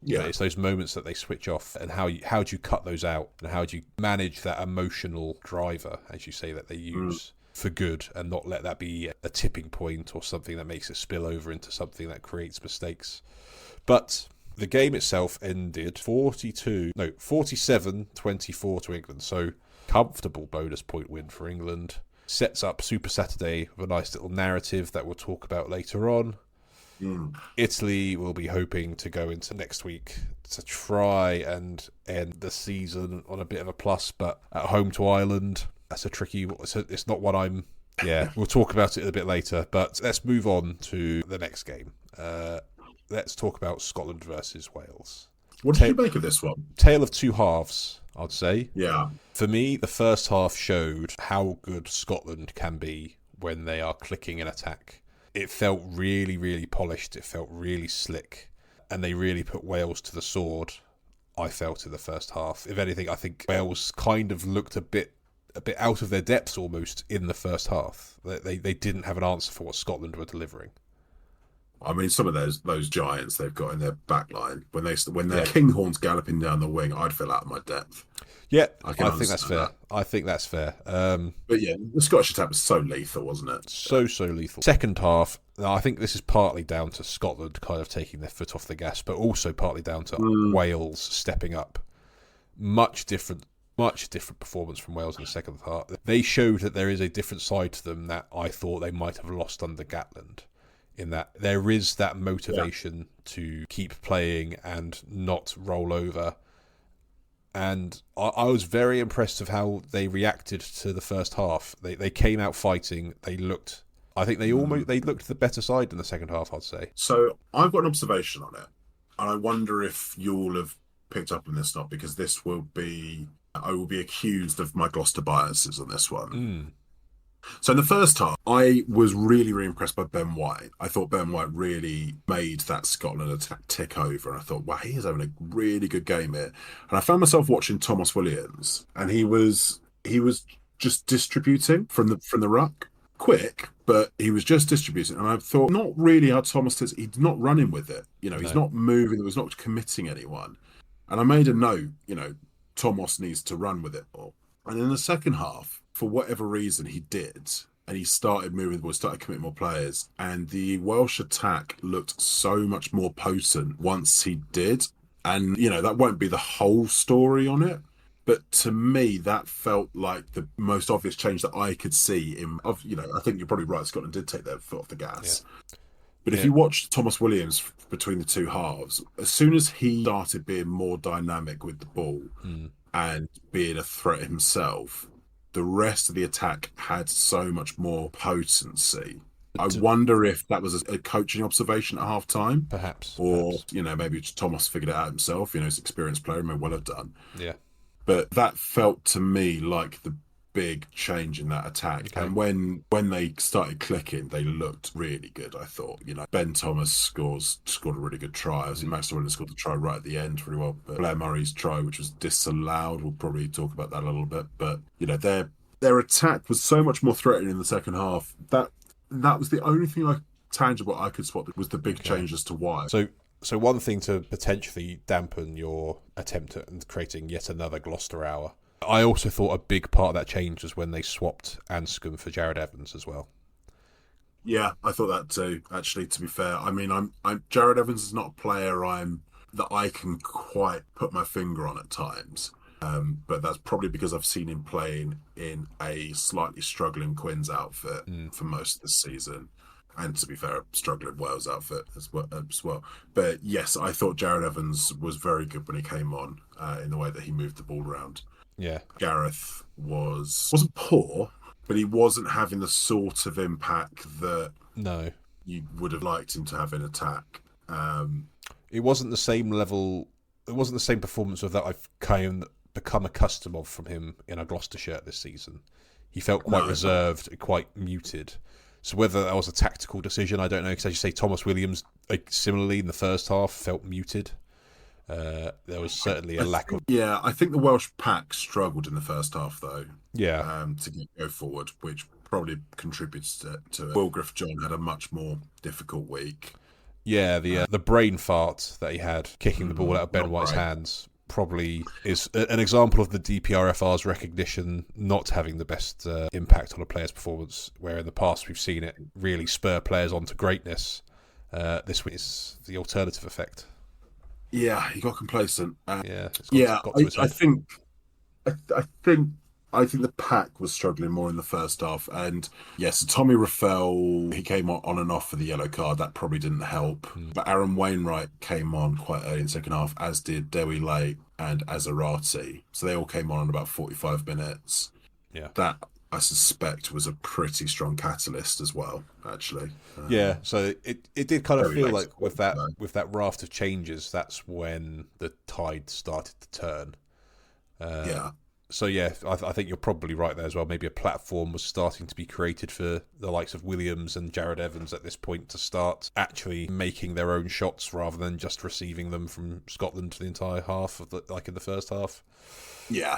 Yeah, it's those moments that they switch off, and how do you cut those out, and how do you manage that emotional driver, as you say, that they use for good, and not let that be a tipping point or something that makes it spill over into something that creates mistakes. But the game itself ended 47-24 to England, so comfortable bonus point win for England. Sets up Super Saturday with a nice little narrative that we'll talk about later on. Italy will be hoping to go into next week to try and end the season on a bit of a plus, but at home to Ireland, that's a tricky. It's not what I'm. Yeah, we'll talk about it a bit later, but let's move on to the next game. Let's talk about Scotland versus Wales. What did you make of this one? Tale of two halves, I'd say. Yeah. For me, the first half showed how good Scotland can be when they are clicking in attack. It felt really, really polished. It felt really slick. And they really put Wales to the sword, I felt, in the first half. If anything, I think Wales kind of looked a bit out of their depths almost in the first half. They didn't have an answer for what Scotland were delivering. I mean, some of those giants they've got in their back line, when their Kinghorns galloping down the wing, I'd feel out of my depth. Yeah, I think that's fair. I think that's fair. But yeah, the Scottish attack was so lethal, wasn't it? So lethal. Second half, I think this is partly down to Scotland kind of taking their foot off the gas, but also partly down to Wales stepping up. Much different performance from Wales in the second half. They showed that there is a different side to them that I thought they might have lost under Gatland, in that there is that motivation to keep playing and not roll over. And I was very impressed of how they reacted to the first half. They came out fighting. They looked the better side in the second half, I'd say. So I've got an observation on it, and I wonder if you'll have picked up on this or not, because I will be accused of my Gloucester biases on this one. So in the first half, I was really, really impressed by Ben White. I thought Ben White really made that Scotland attack tick over. And I thought, wow, he is having a really good game here. And I found myself watching Thomas Williams, and he was just distributing from the ruck. Quick, but he was just distributing. And I thought, not really how Thomas does. He's not running with it. He's not moving. He was not committing anyone. And I made a note, Thomas needs to run with it more. And in the second half, for whatever reason, he did, and he started moving the ball, started committing more players, and the Welsh attack looked so much more potent once he did. And that won't be the whole story on it, but to me that felt like the most obvious change that I could see I think you're probably right, Scotland did take their foot off the gas. But if you watch Thomas Williams between the two halves, as soon as he started being more dynamic with the ball and being a threat himself, the rest of the attack had so much more potency. I wonder if that was a coaching observation at half time. Perhaps. Maybe Thomas figured it out himself. He's an experienced player, may well have done. Yeah. But that felt to me like the big change in that attack. Okay. And when they started clicking, they looked really good, I thought. Ben Thomas scored a really good try. I was Max Williams scored the try right at the end really well. But Blair Murray's try, which was disallowed, we'll probably talk about that a little bit. But, their attack was so much more threatening in the second half. That was the only thing tangible I could spot was the big change as to why. So one thing to potentially dampen your attempt at creating yet another Gloucester hour, I also thought a big part of that change was when they swapped Anscombe for Jared Evans as well. Yeah, I thought that too, actually, to be fair. I mean, I'm Jared Evans is not a player that I can quite put my finger on at times. But that's probably because I've seen him playing in a slightly struggling Quins outfit for most of the season. And to be fair, a struggling Wales outfit as well. But yes, I thought Jared Evans was very good when he came on in the way that he moved the ball around. Yeah. Gareth wasn't poor, but he wasn't having the sort of impact that No. you would have liked him to have in attack. It wasn't the same level. It wasn't the same performance of that I've kind of become accustomed of from him in a Gloucester shirt this season. He felt quite reserved, quite muted. So whether that was a tactical decision, I don't know. Because as you say, Thomas Williams, similarly in the first half, felt muted. There was certainly a lack of... Yeah, I think the Welsh pack struggled in the first half, though. Yeah. To go forward, which probably contributes to it. Wilgriff John had a much more difficult week. Yeah, the brain fart that he had, kicking the ball out of Ben White's hands, probably is an example of the DPRFR's recognition not having the best impact on a player's performance, where in the past we've seen it really spur players on to greatness. This week is the alternative effect. Yeah, he got complacent. I think the pack was struggling more in the first half. And yes, Tommy Raffel, he came on and off for the yellow card. That probably didn't help. But Aaron Wainwright came on quite early in the second half, as did Dewi Late and Azarati. So they all came on in about 45 minutes. Yeah. That, I suspect, was a pretty strong catalyst as well, actually. Yeah, so it did kind of feel like with that raft of changes, that's when the tide started to turn. Yeah. So yeah, I think you're probably right there as well. Maybe a platform was starting to be created for the likes of Williams and Jared Evans at this point to start actually making their own shots rather than just receiving them from Scotland for the entire half, like in the first half. Yeah.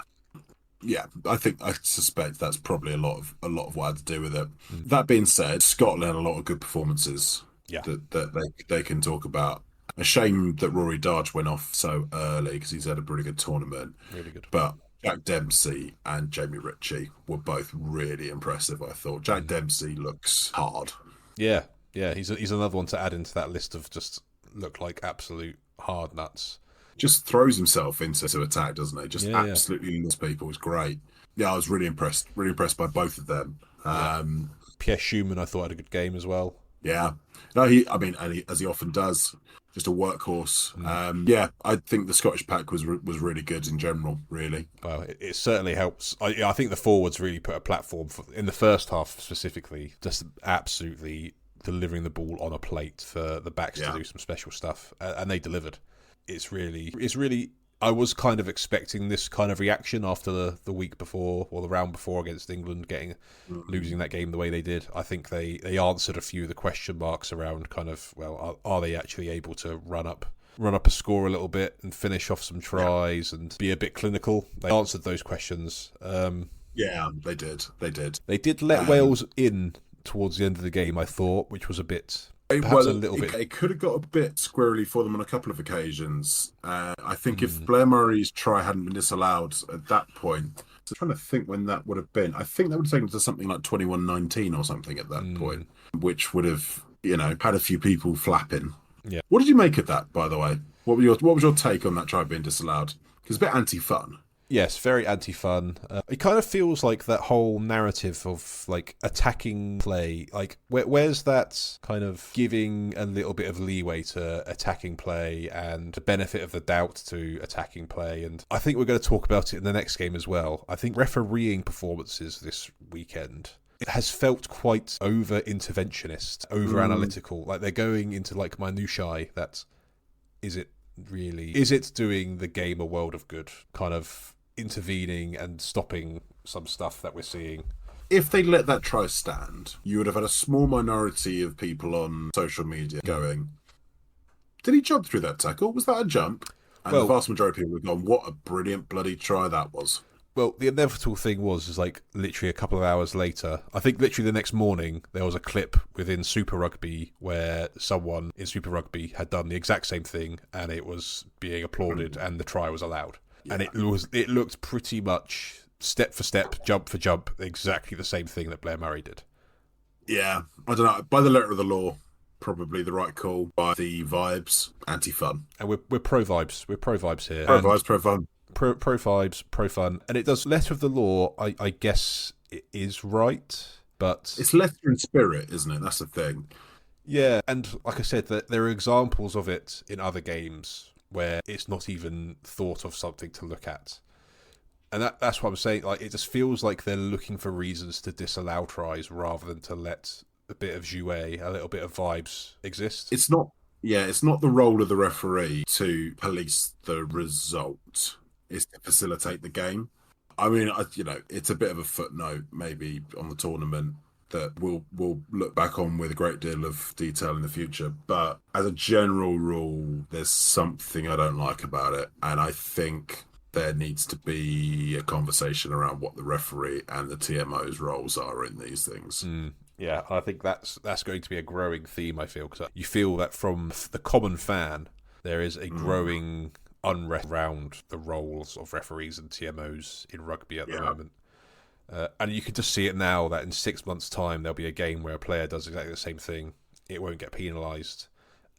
I suspect that's probably a lot of what had to do with it. That being said, Scotland had a lot of good performances that they can talk about. A shame that Rory Darge went off so early because he's had a pretty good tournament. Really good. But Jack Dempsey and Jamie Ritchie were both really impressive, I thought. Jack Dempsey looks hard. Yeah. He's another one to add into that list of just look like absolute hard nuts. Just throws himself into attack, doesn't he? Just absolutely loves people. It's great. Yeah, I was really impressed by both of them. Pierre Schumann, I thought, had a good game as well. Yeah. No, he as he often does, just a workhorse. I think the Scottish pack was really good in general, really. Well, it certainly helps. I think the forwards really put a platform in the first half specifically, just absolutely delivering the ball on a plate for the backs to do some special stuff, and they delivered. It's really. I was kind of expecting this kind of reaction after the week before or the round before against England, losing that game the way they did. I think they answered a few of the question marks around kind of, well, are they actually able to run up a score a little bit and finish off some tries and be a bit clinical? They answered those questions. Yeah, they did. They did let Wales in towards the end of the game, I thought, which was a bit... It could have got a bit squirrely for them on a couple of occasions. I think if Blair Murray's try hadn't been disallowed at that point, I'm trying to think when that would have been. I think that would have taken to something like 21-19 or something at that point, which would have, had a few people flapping. Yeah. What did you make of that, by the way? What was your take on that try being disallowed? Because it's a bit anti-fun. Yes, very anti-fun. It kind of feels like that whole narrative of like attacking play. Like, where's that kind of giving a little bit of leeway to attacking play and the benefit of the doubt to attacking play? And I think we're going to talk about it in the next game as well. I think refereeing performances this weekend, it has felt quite over-interventionist, over-analytical. Like they're going into like minutiae that, is it doing the game a world of good? Kind of intervening and stopping some stuff that we're seeing. If they let that try stand, you would have had a small minority of people on social media going, did he jump through that tackle? Was that a jump? And the vast majority of people would have gone, what a brilliant bloody try that was. Well, the inevitable thing was like literally a couple of hours later, I think literally the next morning, there was a clip within Super Rugby where someone in Super Rugby had done the exact same thing and it was being applauded and the try was allowed. Yeah. And it looked pretty much step for step, jump for jump, exactly the same thing that Blair Murray did. Yeah, I don't know. By the letter of the law, probably the right call. By the vibes, anti-fun. And we're pro-vibes. We're pro-vibes here. Pro-vibes, pro-fun. Pro vibes, pro fun, and it does. Letter of the law, I guess it is right, but it's letter and spirit, isn't it? That's the thing. Yeah, and like I said, there are examples of it in other games where it's not even thought of something to look at. And that's what I'm saying. Like, it just feels like they're looking for reasons to disallow tries rather than to let a bit of jouet, a little bit of vibes exist. It's not the role of the referee to police the result. It's to facilitate the game. I mean, it's a bit of a footnote maybe on the tournament that we'll look back on with a great deal of detail in the future. But as a general rule, there's something I don't like about it. And I think there needs to be a conversation around what the referee and the TMO's roles are in these things. Yeah, I think that's going to be a growing theme, I feel, because you feel that from the common fan, there is a growing unrest around the roles of referees and TMOs in rugby at the moment. And you can just see it now that in 6 months' time, there'll be a game where a player does exactly the same thing. It won't get penalised.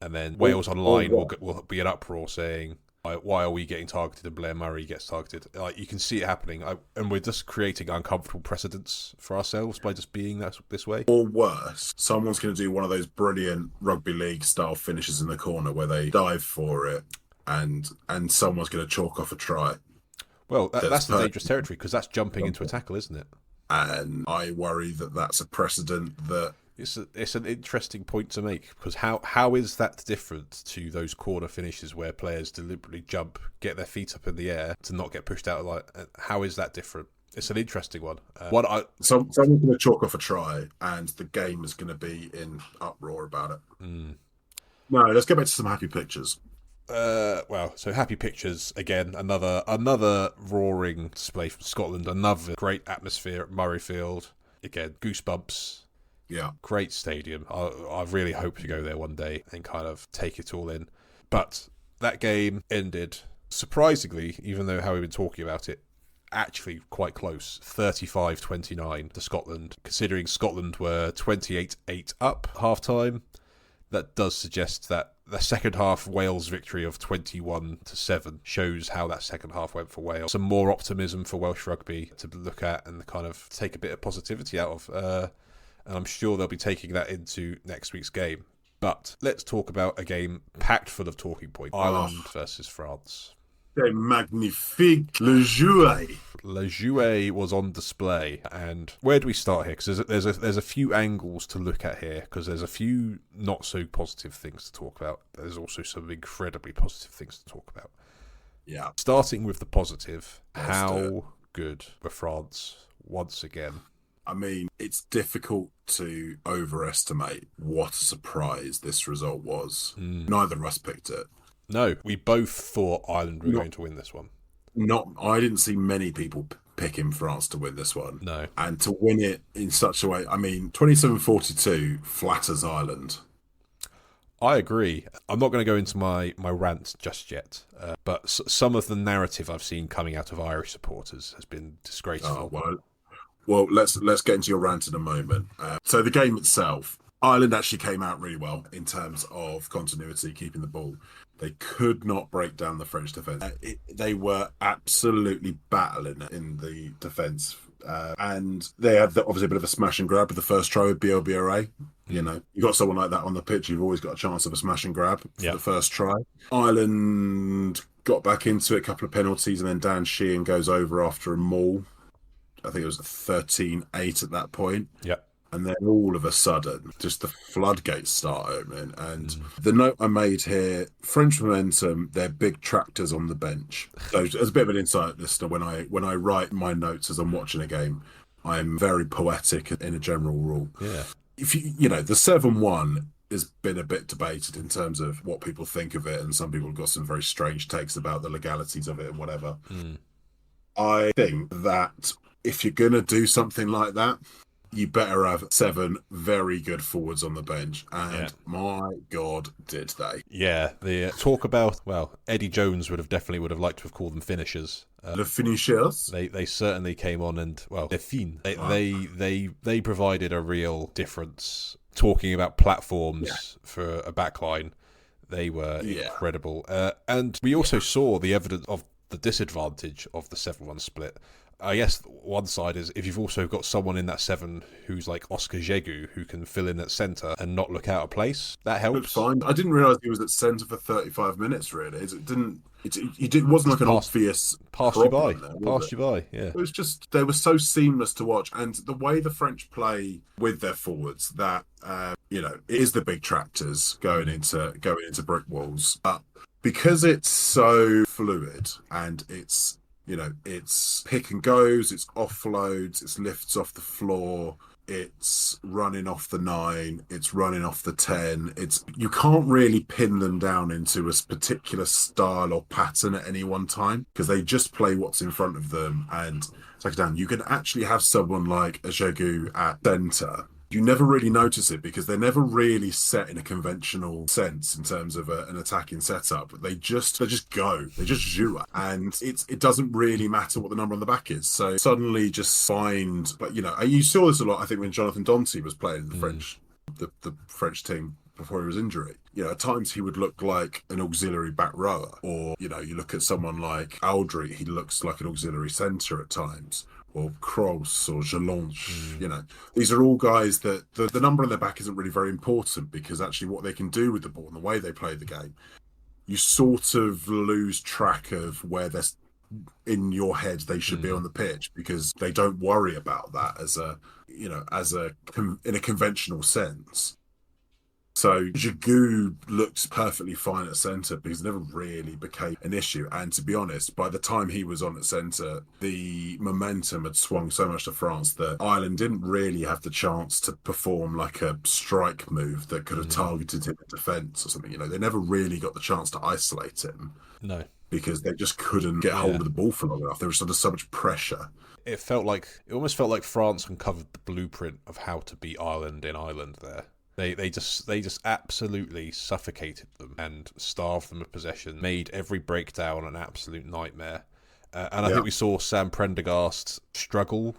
And then Wales Online will be an uproar saying, why are we getting targeted and Blair Murray gets targeted? Like, you can see it happening. And we're just creating uncomfortable precedents for ourselves by just being this way. Or worse, someone's going to do one of those brilliant rugby league style finishes in the corner where they dive for it and someone's going to chalk off a try. Well, that's the dangerous territory because that's jumping into a tackle, isn't it? And I worry that that's a precedent that... It's an interesting point to make because how is that different to those corner finishes where players deliberately jump, get their feet up in the air to not get pushed out of line? How is that different? It's an interesting one. Someone's going to chalk off a try and the game is going to be in uproar about it. No, let's go back to some happy pictures. So happy pictures again. Another roaring display from Scotland. Another great atmosphere at Murrayfield. Again, goosebumps. Yeah, great stadium. I really hope to go there one day and kind of take it all in. But that game ended surprisingly, even though how we've been talking about it, actually quite close. 35-29 to Scotland. Considering Scotland were 28-8 up half-time, that does suggest that the second half Wales victory of 21-7 shows how that second half went for Wales. Some more optimism for Welsh rugby to look at and kind of take a bit of positivity out of. And I'm sure they'll be taking that into next week's game. But let's talk about a game packed full of talking points. Ireland versus France. Magnifique, le jouet. Le jouet was on display. And where do we start here? Because there's a few angles to look at here. Because there's a few not so positive things to talk about. There's also some incredibly positive things to talk about. Yeah. Starting with the positive, how good were France once again? I mean, it's difficult to overestimate what a surprise this result was. Neither of us picked it. No, we both thought Ireland were going to win this one. I didn't see many people picking France to win this one. No. And to win it in such a way, I mean, 27-42 flatters Ireland. I agree. I'm not going to go into my rant just yet, but some of the narrative I've seen coming out of Irish supporters has been disgraceful. Well, let's get into your rant in a moment. So the game itself, Ireland actually came out really well in terms of continuity, keeping the ball. They could not break down the French defence. They were absolutely battling in the defence. And they had obviously a bit of a smash and grab with the first try with BLBRA. You know, you got someone like that on the pitch, you've always got a chance of a smash and grab for the first try. Ireland got back into it, a couple of penalties, and then Dan Sheehan goes over after a maul. I think it was 13-8 at that point. Yeah. And then all of a sudden, just the floodgates start opening. And the note I made here, French momentum, they're big tractors on the bench. So as a bit of an insight listener, when I write my notes as I'm watching a game, I'm very poetic in a general rule. Yeah. If you know, the 7-1 has been a bit debated in terms of what people think of it. And some people have got some very strange takes about the legalities of it and whatever. I think that if you're going to do something like that, you better have 7 very good forwards on the bench. And my God, did they. Yeah, the talk about, Eddie Jones would have liked to have called them finishers. The finishers? They certainly came on and, they're fin. They provided a real difference. Talking about platforms for a backline, they were incredible. And we also saw the evidence of the disadvantage of the 7-1 split. I guess one side is if you've also got someone in that 7 who's like Oscar Jegu, who can fill in at centre and not look out of place, that helps. Good find. I didn't realise he was at centre for 35 minutes, really. It wasn't like an obvious Passed you by. there, Passed you by, yeah. It was just, they were so seamless to watch. And the way the French play with their forwards, that, it is the big tractors going into brick walls. But because it's so fluid and it's pick and goes, it's offloads, it's lifts off the floor, it's running off the 9, it's running off the 10. You can't really pin them down into a particular style or pattern at any one time because they just play what's in front of them and take it down. You can actually have someone like a Jegu at centre. You never really notice it because they're never really set in a conventional sense in terms of an attacking setup. They just go, they just joue, and it doesn't really matter what the number on the back is. So suddenly just find, you saw this a lot. I think when Jonathan Danty was playing the French team before his injury. At times he would look like an auxiliary back rower, or you look at someone like Aldry, he looks like an auxiliary centre at times. Or Kroos or Jalonche, these are all guys that the number on their back isn't really very important because actually what they can do with the ball and the way they play the game, you sort of lose track of where they're in your head they should be on the pitch because they don't worry about that in a conventional sense. So Jegu looks perfectly fine at centre because it never really became an issue. And to be honest, by the time he was on at centre, the momentum had swung so much to France that Ireland didn't really have the chance to perform like a strike move that could have targeted him in defence or something. They never really got the chance to isolate him. No. Because they just couldn't get hold of the ball for long enough. There was under so much pressure. It almost felt like France uncovered the blueprint of how to beat Ireland in Ireland there. They just absolutely suffocated them and starved them of possession, made every breakdown an absolute nightmare. And I think we saw Sam Prendergast struggle.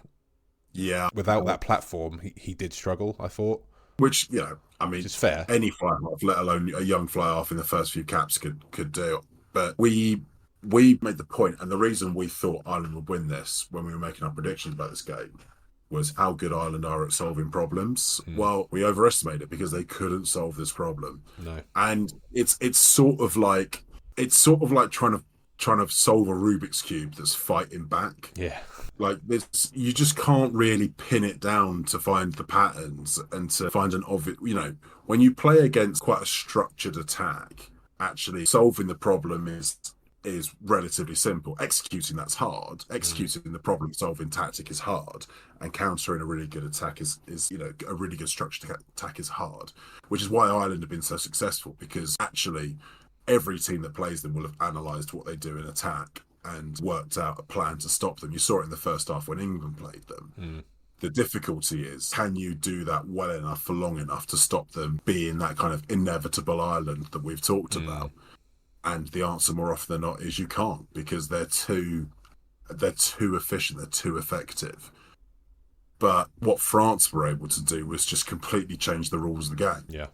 Yeah. Without that platform, he did struggle, I thought. Which, it's fair. Any fly-half, let alone a young fly-half in the first few caps could do. But we made the point, and the reason we thought Ireland would win this when we were making our predictions about this game was how good Ireland are at solving problems. Well, we overestimated it because they couldn't solve this problem. No. And it's sort of like trying to solve a Rubik's Cube that's fighting back. Yeah. Like this, you just can't really pin it down to find the patterns and to find an obvious, when you play against quite a structured attack, actually solving the problem is relatively simple. Executing that's hard. Executing the problem-solving tactic is hard, and countering a really good attack is a really good structured attack is hard. Which is why Ireland have been so successful, because actually every team that plays them will have analysed what they do in attack and worked out a plan to stop them. You saw it in the first half when England played them. The difficulty is, can you do that well enough for long enough to stop them being that kind of inevitable Ireland that we've talked about? And the answer more often than not is you can't, because they're too efficient, they're too effective. But what France were able to do was just completely change the rules of the game. Yeah.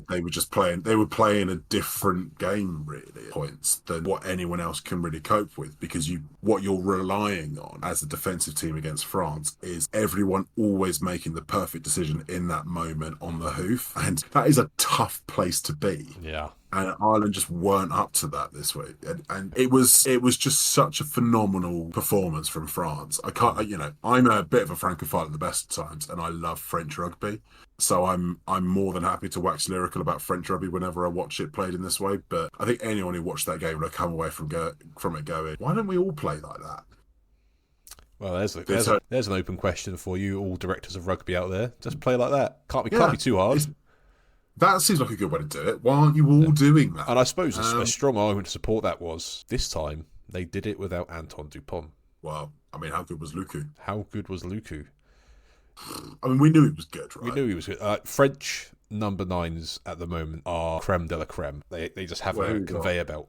They were playing a different game really at points than what anyone else can really cope with, because what you're relying on as a defensive team against France is everyone always making the perfect decision in that moment on the hoof. And that is a tough place to be. Yeah. And Ireland just weren't up to that this week, and it was just such a phenomenal performance from France. I'm a bit of a francophile at the best of times, and I love French rugby, so I'm more than happy to wax lyrical about French rugby whenever I watch it played in this way. But I think anyone who watched that game will come away from it going, why don't we all play like that? Well, there's an open question for you, all directors of rugby out there. Just play like that. Can't be too hard. That seems like a good way to do it. Why aren't you all doing that? And I suppose a strong argument to support that was, this time, they did it without Antoine Dupont. Well, how good was Luku? We knew he was good, right? We knew he was good. French number 9s at the moment are creme de la creme. They just have a conveyor belt.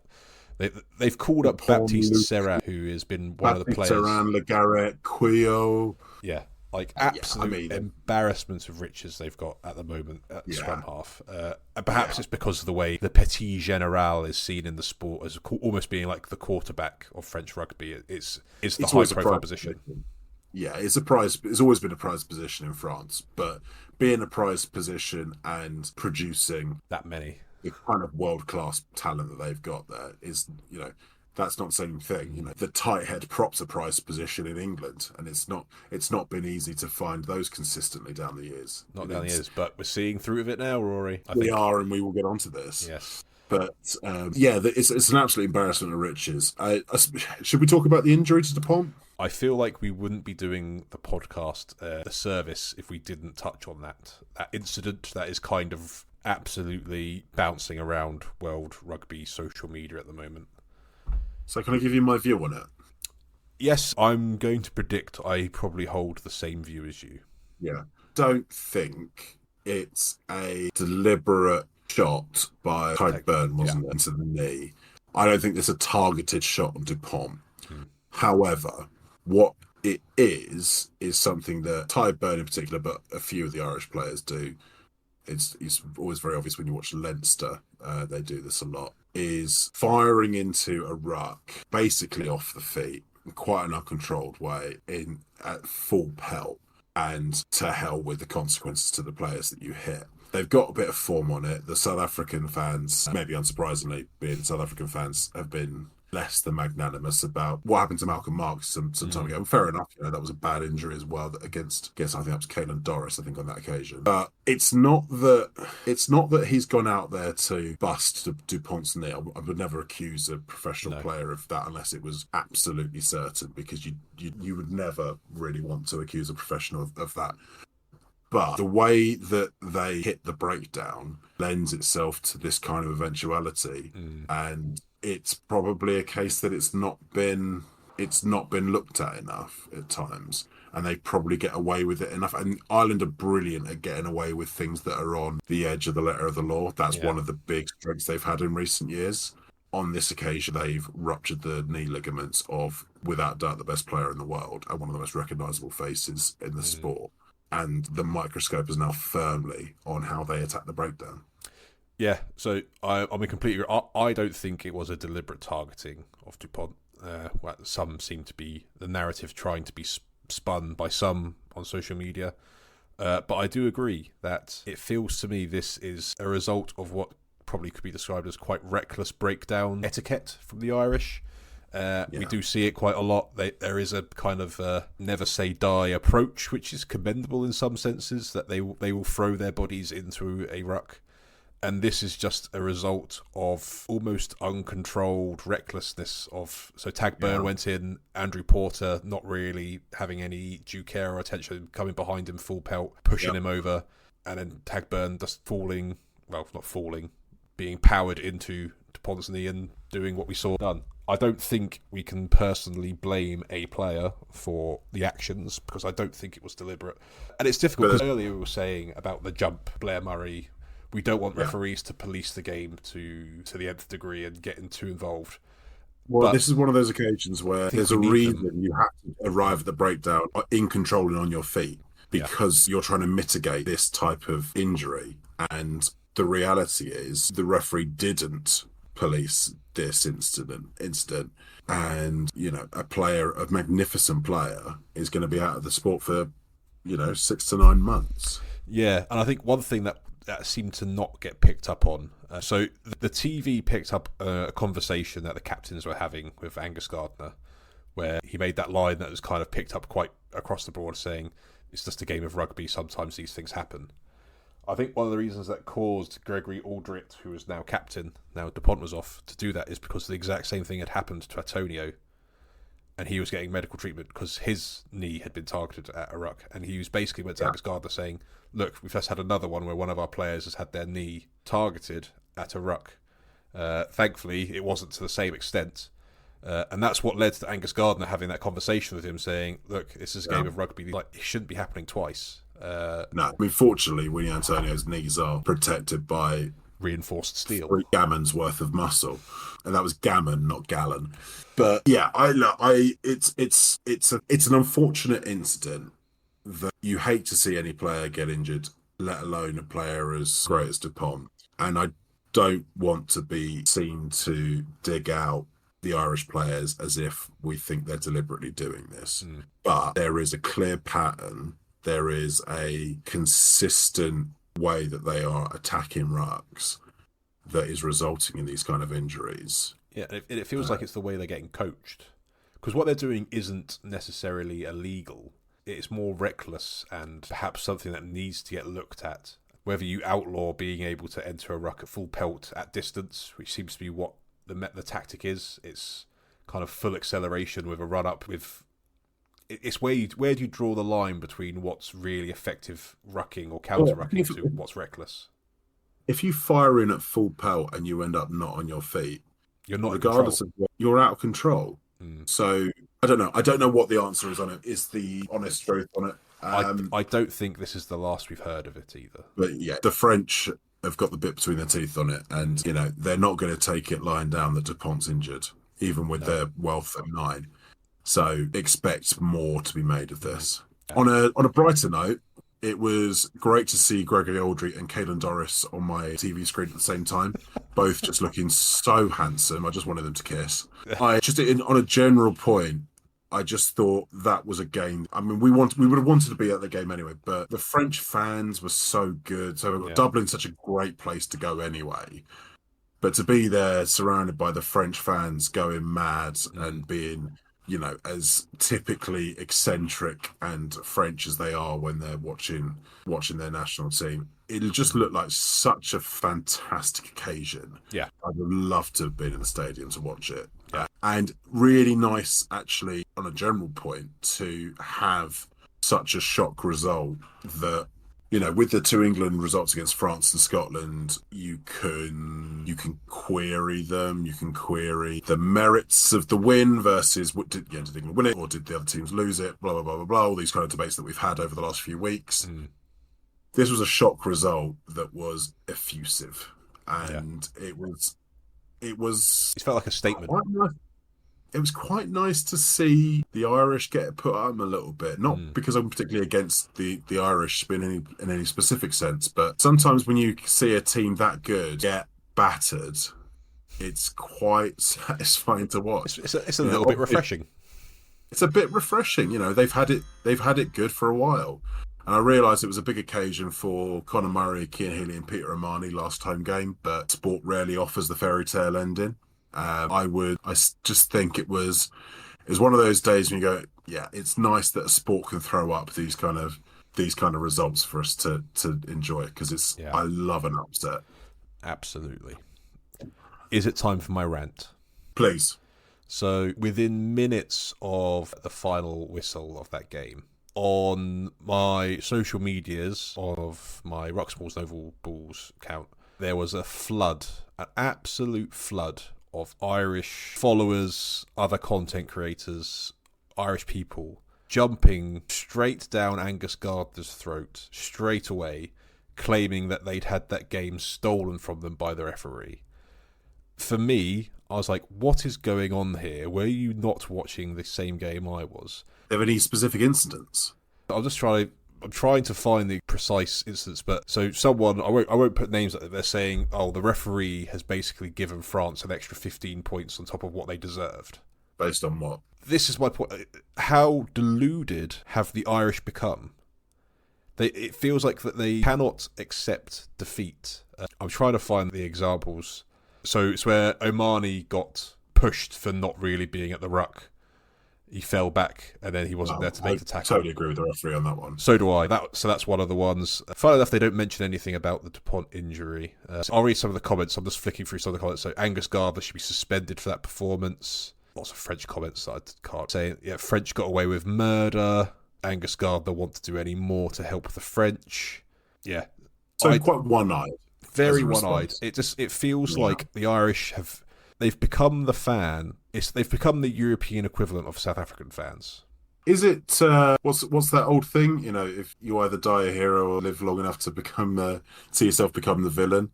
They've called up Baptiste Serran, who has been one of the players. Serran, Le Garrett, Quio. Yeah. Like, absolute embarrassment of riches they've got at the moment at scrum half. And perhaps it's because of the way the petit general is seen in the sport as almost being like the quarterback of French rugby. It's the high-profile position. Yeah, it's a prize. It's always been a prized position in France, but being a prized position and producing that many, the kind of world-class talent that they've got there is, that's not the same thing. The tight head props a prized position in England, and it's not been easy to find those consistently down the years. Not down the years, but we're seeing through of it now, Rory. We are, and we will get onto this. Yes. But it's an absolute embarrassment of riches. Should we talk about the injury to Dupont? I feel like we wouldn't be doing the podcast a service if we didn't touch on that incident that is kind of absolutely bouncing around world rugby social media at the moment. So can I give you my view on it? Yes, I'm going to predict I probably hold the same view as you. Yeah. Don't think it's a deliberate shot by Tyburn, wasn't it, into the knee. I don't think there's a targeted shot on Dupont. However, what it is something that Tyburn in particular, but a few of the Irish players do. It's always very obvious when you watch Leinster. They do this a lot. Is firing into a ruck, basically off the feet, in quite an uncontrolled way, at full pelt, and to hell with the consequences to the players that you hit. They've got a bit of form on it. The South African fans, maybe unsurprisingly, being South African fans, have been less than magnanimous about what happened to Malcolm Marx some time ago. And fair enough, that was a bad injury as well against I think that was Caelan Doris, I think, on that occasion. But it's not that he's gone out there to bust Dupont's knee. I would never accuse a professional player of that unless it was absolutely certain, because you would never really want to accuse a professional of that. But the way that they hit the breakdown lends itself to this kind of eventuality. And it's probably a case that it's not been looked at enough at times, and they probably get away with it enough. And Ireland are brilliant at getting away with things that are on the edge of the letter of the law. That's one of the big strengths they've had in recent years. On this occasion, they've ruptured the knee ligaments of, without doubt, the best player in the world and one of the most recognisable faces in the sport. And the microscope is now firmly on how they attack the breakdown. Yeah, so I'm completely. I don't think it was a deliberate targeting of Dupont. Some seem to be the narrative trying to be spun by some on social media, but I do agree that it feels to me this is a result of what probably could be described as quite reckless breakdown etiquette from the Irish. We do see it quite a lot. There is a kind of never say die approach, which is commendable in some senses, that they will throw their bodies into a ruck. And this is just a result of almost uncontrolled recklessness so Tagburn went in, Andrew Porter not really having any due care or attention, coming behind him full pelt, pushing him over, and then Tagburn just being powered into Dupont's knee and doing what we saw done. I don't think we can personally blame a player for the actions, because I don't think it was deliberate. And it's difficult, because earlier we were saying about the jump, Blair Murray, we don't want referees to police the game to the nth degree and getting too involved. Well, this is one of those occasions where there's a reason you have to arrive at the breakdown in control and on your feet, because you're trying to mitigate this type of injury. And the reality is the referee didn't police this incident, and a magnificent player is going to be out of the sport for 6 to 9 months. Yeah, and I think one thing that seemed to not get picked up on. So the TV picked up a conversation that the captains were having with Angus Gardner, where he made that line that was kind of picked up quite across the board, saying it's just a game of rugby, sometimes these things happen. I think one of the reasons that caused Gregory Aldrit, who is now captain, now Dupont was off, to do that is because the exact same thing had happened to Antonio, and he was getting medical treatment because his knee had been targeted at a ruck, and he was basically went to Angus Gardner saying, look, we've just had another one where one of our players has had their knee targeted at a ruck. Thankfully, it wasn't to the same extent. And that's what led to Angus Gardner having that conversation with him, saying, look, this is a game of rugby. Like, it shouldn't be happening twice. No, fortunately, Winnie Antonio's knees are protected by reinforced steel, 3 gammons worth of muscle, and that was gammon, not gallon. But yeah, it's an unfortunate incident that you hate to see any player get injured, let alone a player as great as Dupont. And I don't want to be seen to dig out the Irish players as if we think they're deliberately doing this. But there is a clear pattern. There is a consistent way that they are attacking rucks that is resulting in these kind of injuries. Yeah, it feels like it's the way they're getting coached. Because what they're doing isn't necessarily illegal. It's more reckless and perhaps something that needs to get looked at. Whether you outlaw being able to enter a ruck at full pelt at distance, which seems to be what the tactic is. It's kind of full acceleration with a run-up. It's where do you draw the line between what's really effective rucking or counter-rucking to what's reckless? If you fire in at full pelt and you end up not on your feet, you're not regardless of what, you're out of control. So I don't know. I don't know what the answer is on it. Is the honest truth on it? I don't think this is the last we've heard of it either. But yeah, the French have got the bit between their teeth on it, and they're not going to take it lying down that Dupont's injured, even with their wealth at 9. So expect more to be made of this. On a brighter note, it was great to see Gregory Aldry and Caelan Doris on my TV screen at the same time, both just looking so handsome. I just wanted them to kiss. On a general point, I just thought that was a game. I mean, we would have wanted to be at the game anyway, but the French fans were so good. So Dublin's such a great place to go anyway. But to be there surrounded by the French fans going mad and being, as typically eccentric and French as they are when they're watching their national team, it'll just look like such a fantastic occasion. Yeah. I'd have loved to have been in the stadium to watch it. And really nice, actually, on a general point, to have such a shock result that, with the 2 England results against France and Scotland, you can query them. You can query the merits of the win versus did England win it or did the other teams lose it? Blah blah blah blah blah. All these kind of debates that we've had over the last few weeks. This was a shock result that was effusive, and it felt like a statement. It was quite nice to see the Irish get put on a little bit. Not because I'm particularly against the Irish in any specific sense, but sometimes when you see a team that good get battered, it's quite satisfying to watch. It's a little bit refreshing. It's a bit refreshing. They've had it good for a while. And I realised it was a big occasion for Conor Murray, Cian Healy and Peter O'Mahony last home game, but sport rarely offers the fairy tale ending. I just think it was one of those days when you go, yeah, it's nice that a sport can throw up these kind of results for us to enjoy, because I love an upset. Absolutely. Is it time for my rant? Please. So within minutes of the final whistle of that game, on my social medias of my Ruxballs Novel Balls account, there was an absolute flood of Irish followers, other content creators, Irish people, jumping straight down Angus Gardner's throat straight away, claiming that they'd had that game stolen from them by the referee. For me, I was like, what is going on here? Were you not watching the same game I was? Have any specific incidents? I'm trying to find the precise instance, but so someone, I won't put names up there, they're saying, the referee has basically given France an extra 15 points on top of what they deserved. Based on what? This is my point. How deluded have the Irish become? It feels like that they cannot accept defeat. I'm trying to find the examples. So it's where O'Mahony got pushed for not really being at the ruck. He fell back, and then he wasn't there to make the tackle. I totally agree with the referee on that one. So do I. So that's one of the ones. Funnily enough, they don't mention anything about the Dupont injury. So I'll read some of the comments. I'm just flicking through some of the comments. So Angus Gardner should be suspended for that performance. Lots of French comments that I can't say. Yeah, French got away with murder. Angus Gardner want to do any more to help the French. Yeah. So quite one-eyed. Very one-eyed. It feels like the Irish they've become the fan. They've become the European equivalent of South African fans. Is it what's that old thing? If you either die a hero or live long enough to see yourself become the villain.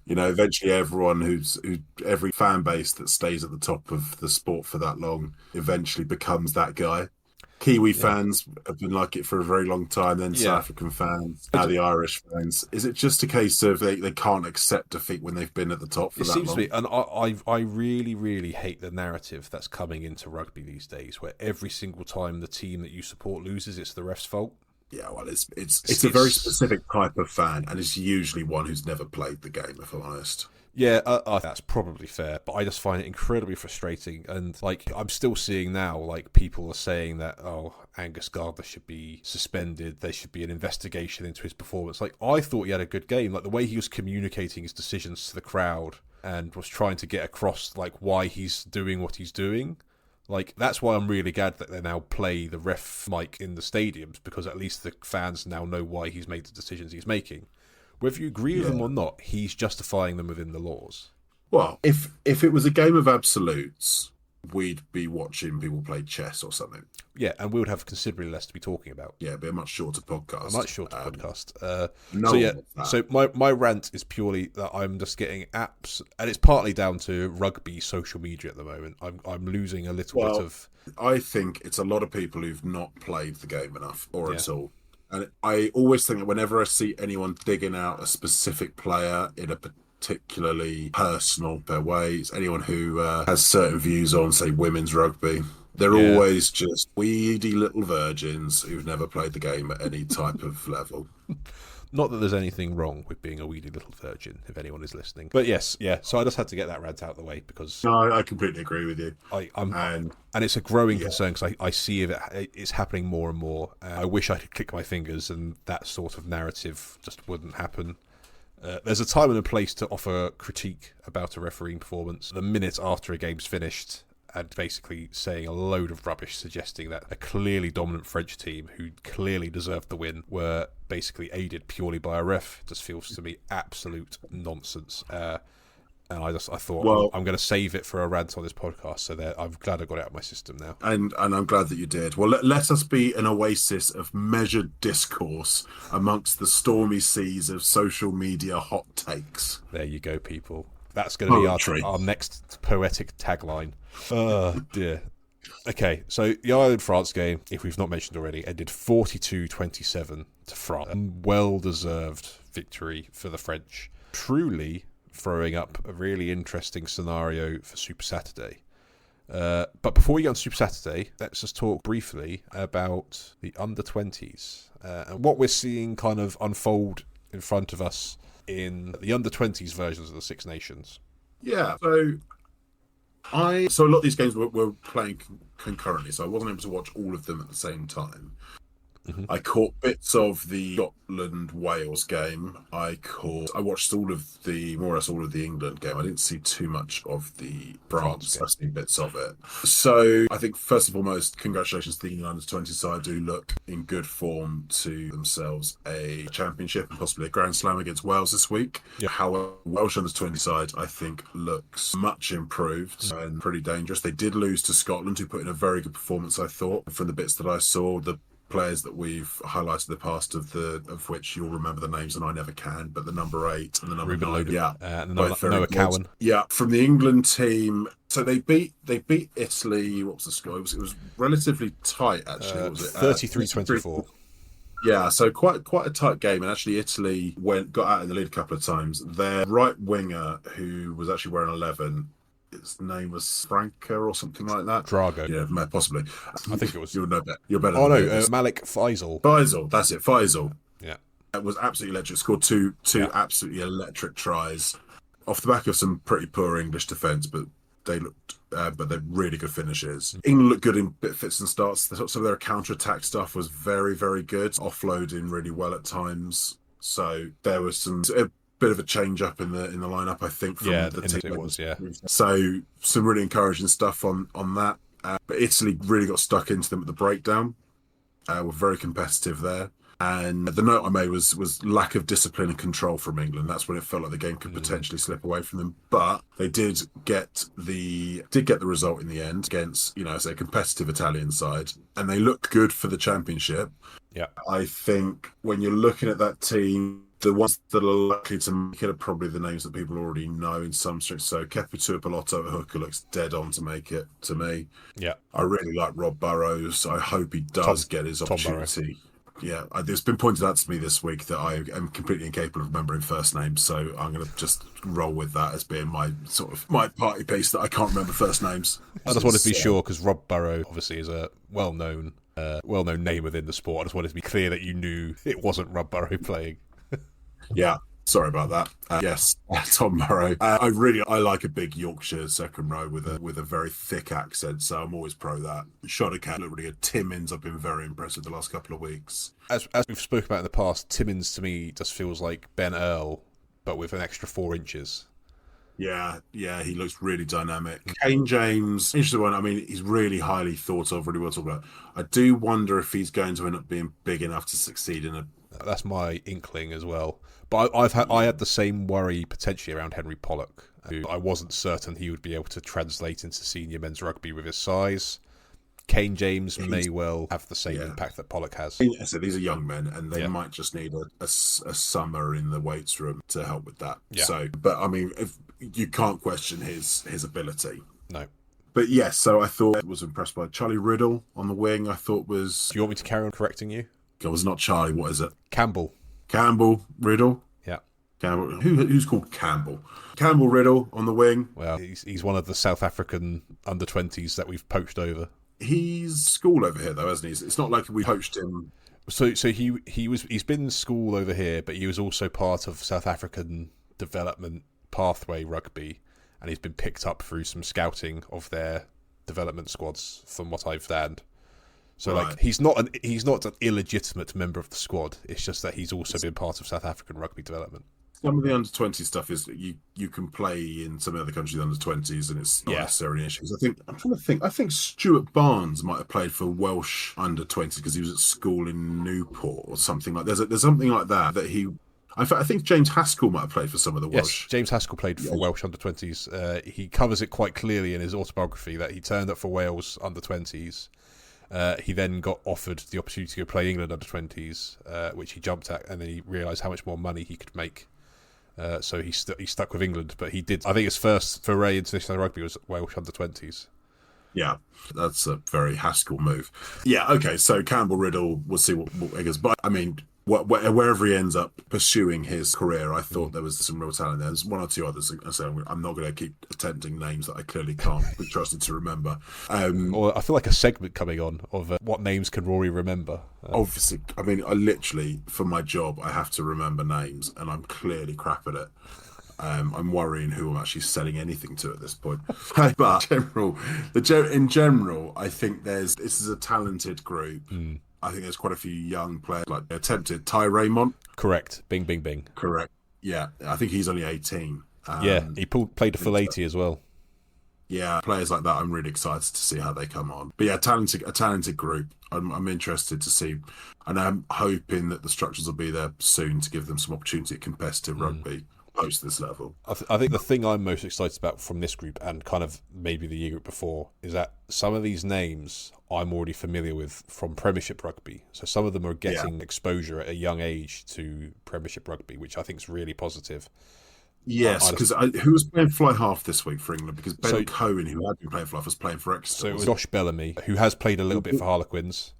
Eventually every fan base that stays at the top of the sport for that long eventually becomes that guy. Kiwi fans have been like it for a very long time, then Yeah. South African fans, now the Irish fans. Is it just a case of they can't accept defeat when they've been at the top for It that seems long? to be, and I really, really hate the narrative that's coming into rugby these days, where every single time the team that you support loses, it's the ref's fault. Yeah, well, it's a very specific type of fan, and it's usually one who's never played the game, if I'm honest. Yeah, that's probably fair, but I just find it incredibly frustrating. And like, I'm still seeing now, like, people are saying that, oh, Angus Gardner should be suspended. There should be an investigation into his performance. Like, I thought he had a good game. Like, the way he was communicating his decisions to the crowd and was trying to get across, like, why he's doing what he's doing. Like, that's why I'm really glad that they now play the ref mic in the stadiums, because at least the fans now know why he's made the decisions he's making. Whether you agree with them or not, he's justifying them within the laws. Well, if it was a game of absolutes, we'd be watching people play chess or something. Yeah, and we would have considerably less to be talking about. Yeah, it'd be a much shorter podcast. A much shorter podcast. No, so my rant is purely that I'm just getting apps, and it's partly down to rugby social media at the moment. I'm losing a little bit of... I think it's a lot of people who've not played the game enough or at all. And I always think that whenever I see anyone digging out a specific player in a particularly personal way, it's anyone who has certain views on, say, women's rugby, they're always just weedy little virgins who've never played the game at any type of level. Not that there's anything wrong with being a weedy little virgin, if anyone is listening. But yes, so I just had to get that rant out of the way, because... No, I completely agree with you. And it's a growing concern, because I see it's happening more and more. I wish I could click my fingers and that sort of narrative just wouldn't happen. There's a time and a place to offer critique about a refereeing performance. The minute after a game's finished, and basically saying a load of rubbish, suggesting that a clearly dominant French team who clearly deserved the win were basically aided purely by a ref, just feels to me absolute nonsense. And I thought, well, I'm going to save it for a rant on this podcast, so that I'm glad I got it out of my system now. And I'm glad that you did. Well, let us be an oasis of measured discourse amongst the stormy seas of social media hot takes. There you go, people. That's going to be our next poetic tagline. Oh, dear. Okay, so the Ireland-France game, if we've not mentioned already, ended 42-27 to France. A well-deserved victory for the French. Truly throwing up a really interesting scenario for Super Saturday. But before we get on Super Saturday, let's just talk briefly about the under-20s and what we're seeing kind of unfold in front of us in the under-20s versions of the Six Nations. Yeah, so a lot of these games were playing concurrently, so I wasn't able to watch all of them at the same time. Mm-hmm. I caught bits of the Scotland-Wales game. I watched more or less all of the England game. I didn't see too much of the France. I've seen bits of it. So I think first and foremost, congratulations to the England under-20 side, who look in good form to themselves a championship and possibly a Grand Slam against Wales this week. Yeah. However, Welsh under-20 side, I think, looks much improved and pretty dangerous. They did lose to Scotland, who put in a very good performance, I thought, from the bits that I saw. The players that we've highlighted in the past, of which you'll remember the names and I never can, but the number 8 and the number 9, Noah Cowan. Yeah, from the England team. So they beat Italy. What was the score? It was relatively tight, actually. What was it? 33-24. Yeah, so quite a tight game, and actually Italy got out in the lead a couple of times. Their right winger, who was actually wearing 11, his name was Franca or something like that. Drago. Yeah, possibly. I think it was. You'll know better. You're better. Oh, no, Malik Faisal. Faisal, that's it, Faisal. Yeah. It was absolutely electric. Scored two absolutely electric tries off the back of some pretty poor English defence, but they're really good finishes. England looked good in fits and starts. Some of their counter-attack stuff was very, very good. Offloading really well at times. So there was a bit of a change up in the lineup, I think, from the team. It was, yeah. So some really encouraging stuff on that. But Italy really got stuck into them at the breakdown. Were very competitive there. And the note I made was lack of discipline and control from England. That's when it felt like the game could potentially slip away from them. But they did get the result in the end against, say, a competitive Italian side. And they looked good for the championship. Yeah. I think when you're looking at that team, The ones that are likely to make it are probably the names that people already know in some sense. So Kepitua Piloto at hooker looks dead on to make it to me. Yeah. I really like Rob Burrows. I hope he does get his opportunity. Yeah, it's been pointed out to me this week that I am completely incapable of remembering first names, so I'm going to just roll with that as being my party piece that I can't remember first names. I just wanted to be sure, because Rob Burrow obviously is a well-known name within the sport. I just wanted to be clear that you knew it wasn't Rob Burrow playing. Yeah. Sorry about that. Yes, Tom Murray. I like a big Yorkshire second row with a very thick accent, so I'm always pro that. Shodakan looked really good. Timmins, I've been very impressed with the last couple of weeks. As we've spoken about in the past, Timmins to me just feels like Ben Earl, but with an extra 4 inches. Yeah, he looks really dynamic. Kane James, interesting one. I mean, he's really highly thought of, really well talked about. I do wonder if he's going to end up being big enough to succeed in a... That's my inkling as well. But I had the same worry potentially around Henry Pollock, who I wasn't certain he would be able to translate into senior men's rugby with his size. Kane James may well have the same impact that Pollock has. So these are young men, and they might just need a summer in the weights room to help with that. Yeah. So, but I mean, if you can't question his ability. No. But yes, so I thought I was impressed by Charlie Riddle on the wing. I thought was... Do you want me to carry on correcting you? It was not Charlie. What is it? Campbell, Riddle. Yeah. Campbell. Who's called Campbell? Campbell Riddle on the wing. Well, he's one of the South African under-20s that we've poached over. He's school over here though, hasn't he? It's not like we poached him. So he's been in school over here, but he was also part of South African development pathway rugby, and he's been picked up through some scouting of their development squads, from what I've learned. So like he's not an illegitimate member of the squad. It's just that he's also been part of South African rugby development. Some of the under-20 stuff is that you can play in some of the other countries under-20s, and it's not necessarily an issue. I'm trying to think. I think Stuart Barnes might have played for Welsh under-20s because he was at school in Newport or something like. There's something like that he. In fact, I think James Haskell might have played for some of the Welsh. Yes, James Haskell played for Welsh under-20s. He covers it quite clearly in his autobiography that he turned up for Wales under-20s. He then got offered the opportunity to go play England under-20s, which he jumped at, and then he realised how much more money he could make. So he stuck with England, but he did. I think his first foray into international rugby was Welsh under-20s. Yeah, that's a very Haskell move. Yeah, okay, so Campbell Riddle, we'll see what he goes. But I mean, wherever he ends up pursuing his career, I thought there was some real talent there. There's one or two others. So I'm not going to keep attempting names that I clearly can't be trusted to remember. Or I feel like a segment coming on of what names can Rory remember. Obviously, I mean, I literally, for my job, I have to remember names, and I'm clearly crap at it. I'm worrying who I'm actually selling anything to at this point. But in general, I think this is a talented group. I think there's quite a few young players, like attempted Ty Raymond. Correct. Bing, bing, bing. Correct. Yeah, I think he's only 18. He played a full 80 as well. Yeah, players like that, I'm really excited to see how they come on. But yeah, a talented group. I'm interested to see, and I'm hoping that the structures will be there soon to give them some opportunity at competitive rugby post this level. I think the thing I'm most excited about from this group, and kind of maybe the year group before, is that some of these names I'm already familiar with from Premiership rugby. So some of them are getting exposure at a young age to Premiership rugby, which I think is really positive. Yes, because who was playing fly half this week for England? Because Ben Cohen, who had been playing fly half, was playing for Exeter. So it was Josh Bellamy, who has played a little bit for Harlequins.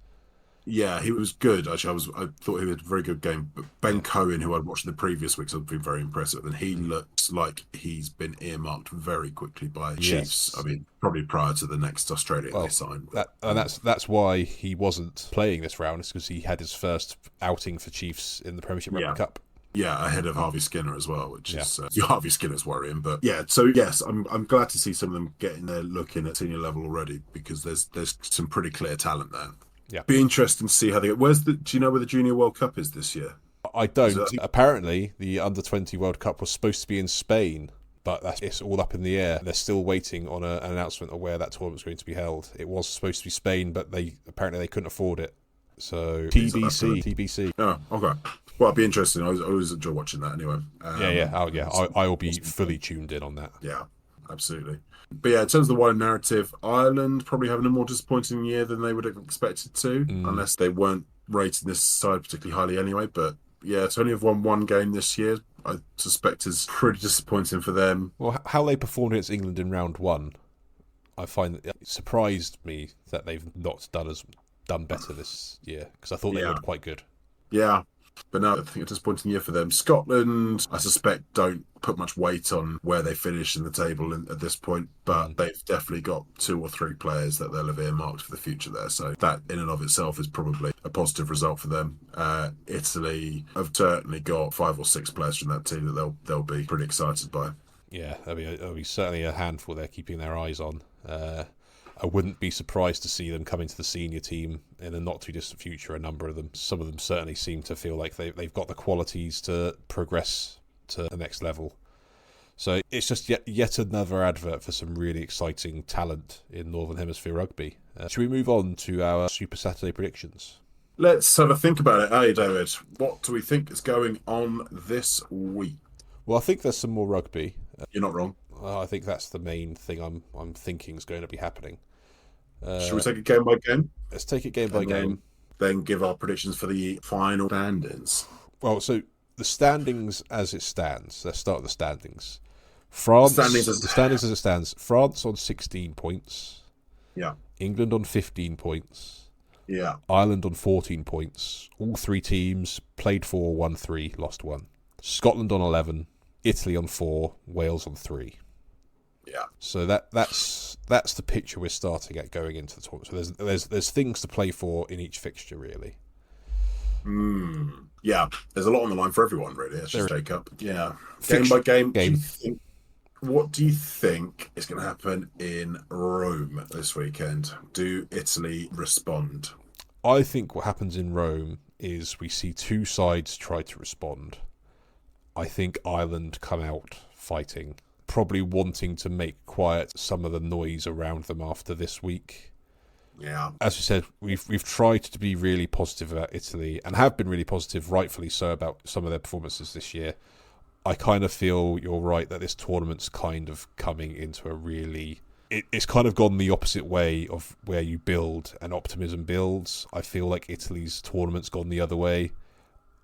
Yeah, he was good. Actually, I thought he had a very good game. But Ben Cohen, who I'd watched in the previous weeks, I've been very impressed with, and he looks like he's been earmarked very quickly by Chiefs. I mean, probably prior to the next Australian they signed. That's why he wasn't playing this round, is because he had his first outing for Chiefs in the Premiership Rugby Cup. Yeah, ahead of Harvey Skinner as well, which is Harvey Skinner's worrying. But yeah, so yes, I'm glad to see some of them getting their look in at senior level already, because there's some pretty clear talent there. Yeah, be interesting to see how they get. Do you know where the Junior World Cup is this year? I don't. Apparently, the Under-20 World Cup was supposed to be in Spain, but it's all up in the air. They're still waiting on an announcement of where that tournament's going to be held. It was supposed to be Spain, but they couldn't afford it. So TBC. Oh, okay. Well, it'll be interesting. I always enjoy watching that anyway. I will be fully tuned in on that. Yeah, absolutely. But yeah, in terms of the wider narrative, Ireland probably having a more disappointing year than they would have expected to, unless they weren't rating this side particularly highly anyway. But Yeah, to only have won one game this year, I suspect is pretty disappointing for them. Well, how they performed against England in round one, I find that it surprised me that they've not done better this year, because I thought they were quite good. Yeah, but no, I think it's a disappointing year for them. Scotland, I suspect, don't put much weight on where they finish in the table at this point, but they've definitely got 2 or 3 players that they'll have earmarked for the future there. So that in and of itself is probably a positive result for them. Italy have certainly got 5 or 6 players from that team that they'll be pretty excited by. Yeah, there'll be certainly a handful they're keeping their eyes on. I wouldn't be surprised to see them come into the senior team in a not too distant future, a number of them. Some of them certainly seem to feel like they've got the qualities to progress to the next level. So it's just yet another advert for some really exciting talent in Northern Hemisphere rugby. Should we move on to our Super Saturday predictions? Let's have a think about it. Hey, David, what do we think is going on this week? Well, I think there's some more rugby. You're not wrong. I think that's the main thing I'm thinking is going to be happening. Should we take it game by game? Let's take it game by game. Then give our predictions for the final standings. Well, so the standings as it stands. Let's start with the standings. The standings as it stands. France on 16 points. Yeah. England on 15 points. Yeah. Ireland on 14 points. All 3 teams played 4, won 3, lost 1. Scotland on 11. Italy on 4. Wales on 3. Yeah. So that's the picture we're starting at going into the tournament. So there's things to play for in each fixture, really. Yeah. There's a lot on the line for everyone, really. Let's just take up. Yeah. Game by game. What do you think is going to happen in Rome this weekend? Do Italy respond? I think what happens in Rome is we see 2 sides try to respond. I think Ireland come out fighting, probably wanting to make quiet some of the noise around them after this week. Yeah. As we said, we've tried to be really positive about Italy and have been really positive, rightfully so, about some of their performances this year. I kind of feel you're right that this tournament's kind of coming into a really... It's kind of gone the opposite way of where you build and optimism builds. I feel like Italy's tournament's gone the other way.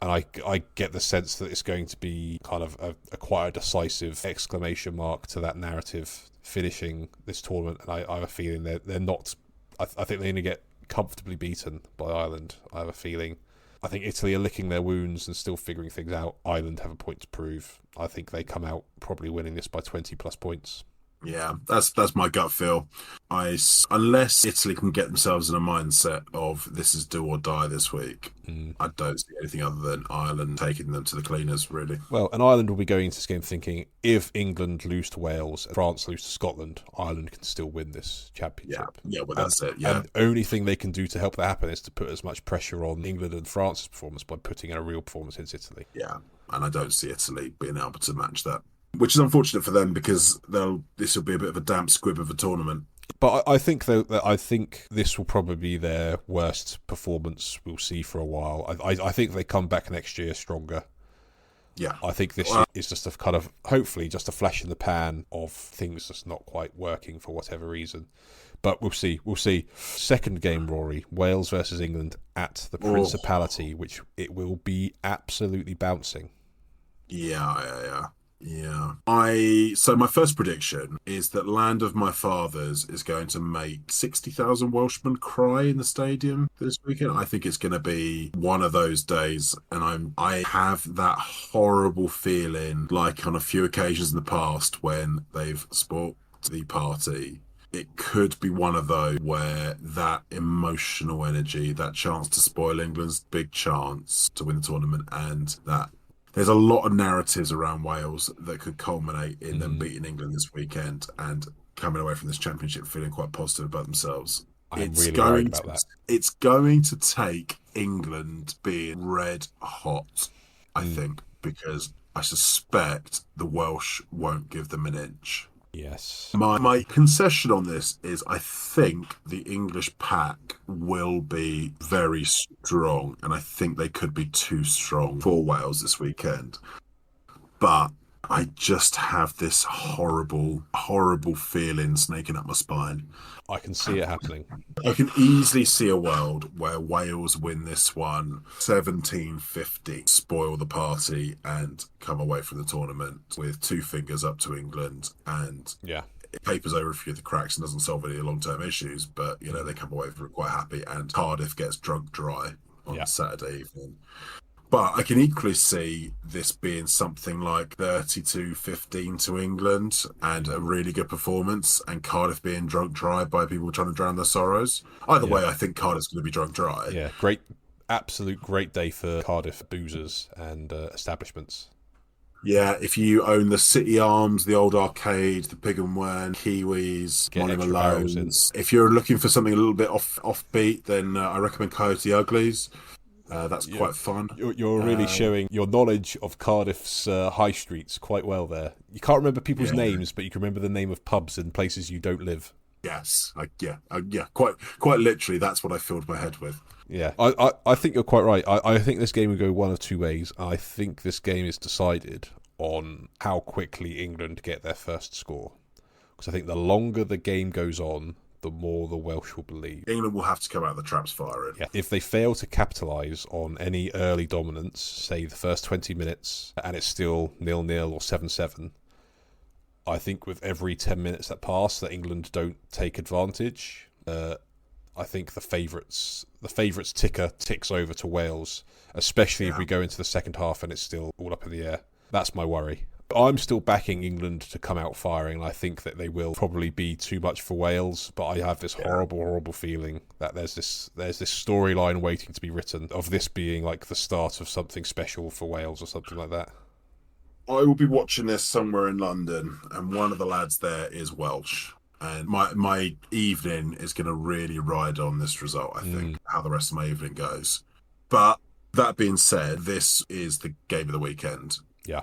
And I get the sense that it's going to be kind of a quite a decisive exclamation mark to that narrative finishing this tournament. And I have a feeling they're not... I think they're going to get comfortably beaten by Ireland. I have a feeling. I think Italy are licking their wounds and still figuring things out. Ireland have a point to prove. I think they come out probably winning this by 20 plus points. Yeah, that's my gut feel. Unless Italy can get themselves in a mindset of this is do or die this week, I don't see anything other than Ireland taking them to the cleaners, really. Well, and Ireland will be going into this game thinking if England lose to Wales and France lose to Scotland, Ireland can still win this championship. Yeah, well, that's it. Yeah. And the only thing they can do to help that happen is to put as much pressure on England and France's performance by putting in a real performance against Italy. Yeah, and I don't see Italy being able to match that. Which is unfortunate for them because this will be a bit of a damp squib of a tournament. But I think this will probably be their worst performance we'll see for a while. I think they come back next year stronger. Yeah. I think this year is just a kind of, hopefully, just a flash in the pan of things just not quite working for whatever reason. But we'll see. Second game, Rory. Wales versus England at the Principality, which it will be absolutely bouncing. Yeah. So my first prediction is that Land of My Fathers is going to make 60,000 Welshmen cry in the stadium this weekend. I think it's going to be one of those days, and I have that horrible feeling, like on a few occasions in the past when they've spoilt the party. It could be one of those where that emotional energy, that chance to spoil England's big chance to win the tournament, and that there's a lot of narratives around Wales that could culminate in them beating England this weekend and coming away from this championship feeling quite positive about themselves. It's going to take England being red hot, I think, because I suspect the Welsh won't give them an inch. Yes. My concession on this is I think the English pack will be very strong, and I think they could be too strong for Wales this weekend. But I just have this horrible, horrible feeling snaking up my spine. I can see it happening. I can easily see a world where Wales win this one 17-50, spoil the party, and come away from the tournament with 2 fingers up to England, and Yeah. it papers over a few of the cracks and doesn't solve any long-term issues, but, you know, they come away from it quite happy, and Cardiff gets drunk dry on Saturday evening. But I can equally see this being something like 32-15 to England and a really good performance, and Cardiff being drunk dry by people trying to drown their sorrows. Either way, I think Cardiff's going to be drunk dry. Yeah, absolute great day for Cardiff boozers and establishments. Yeah, if you own the City Arms, the old arcade, the Pig and Wen, Kiwis, Get Molly extra barrels in. Malone's. If you're looking for something a little bit offbeat, then I recommend Coyote Uglies. That's quite fun. You're really showing your knowledge of Cardiff's high streets quite well there. You can't remember people's names, but you can remember the name of pubs and places you don't live. Yes, quite literally, that's what I filled my head with. Yeah, I think you're quite right. I think this game will go one of two ways. I think this game is decided on how quickly England get their first score. Because I think the longer the game goes on, the more the Welsh will believe. England will have to come out of the traps firing. Yeah. If they fail to capitalise on any early dominance, say the first 20 minutes, and it's still 0-0 or 7-7, I think with every 10 minutes that pass that England don't take advantage, I think the favourites ticker ticks over to Wales, especially if we go into the second half and it's still all up in the air. That's my worry. I'm still backing England to come out firing. I think that they will probably be too much for Wales, but I have this horrible feeling that there's this storyline waiting to be written of this being like the start of something special for Wales or something like that. I will be watching this somewhere in London, and one of the lads there is Welsh. And my evening is going to really ride on this result, I think, how the rest of my evening goes. But that being said, this is the game of the weekend. Yeah.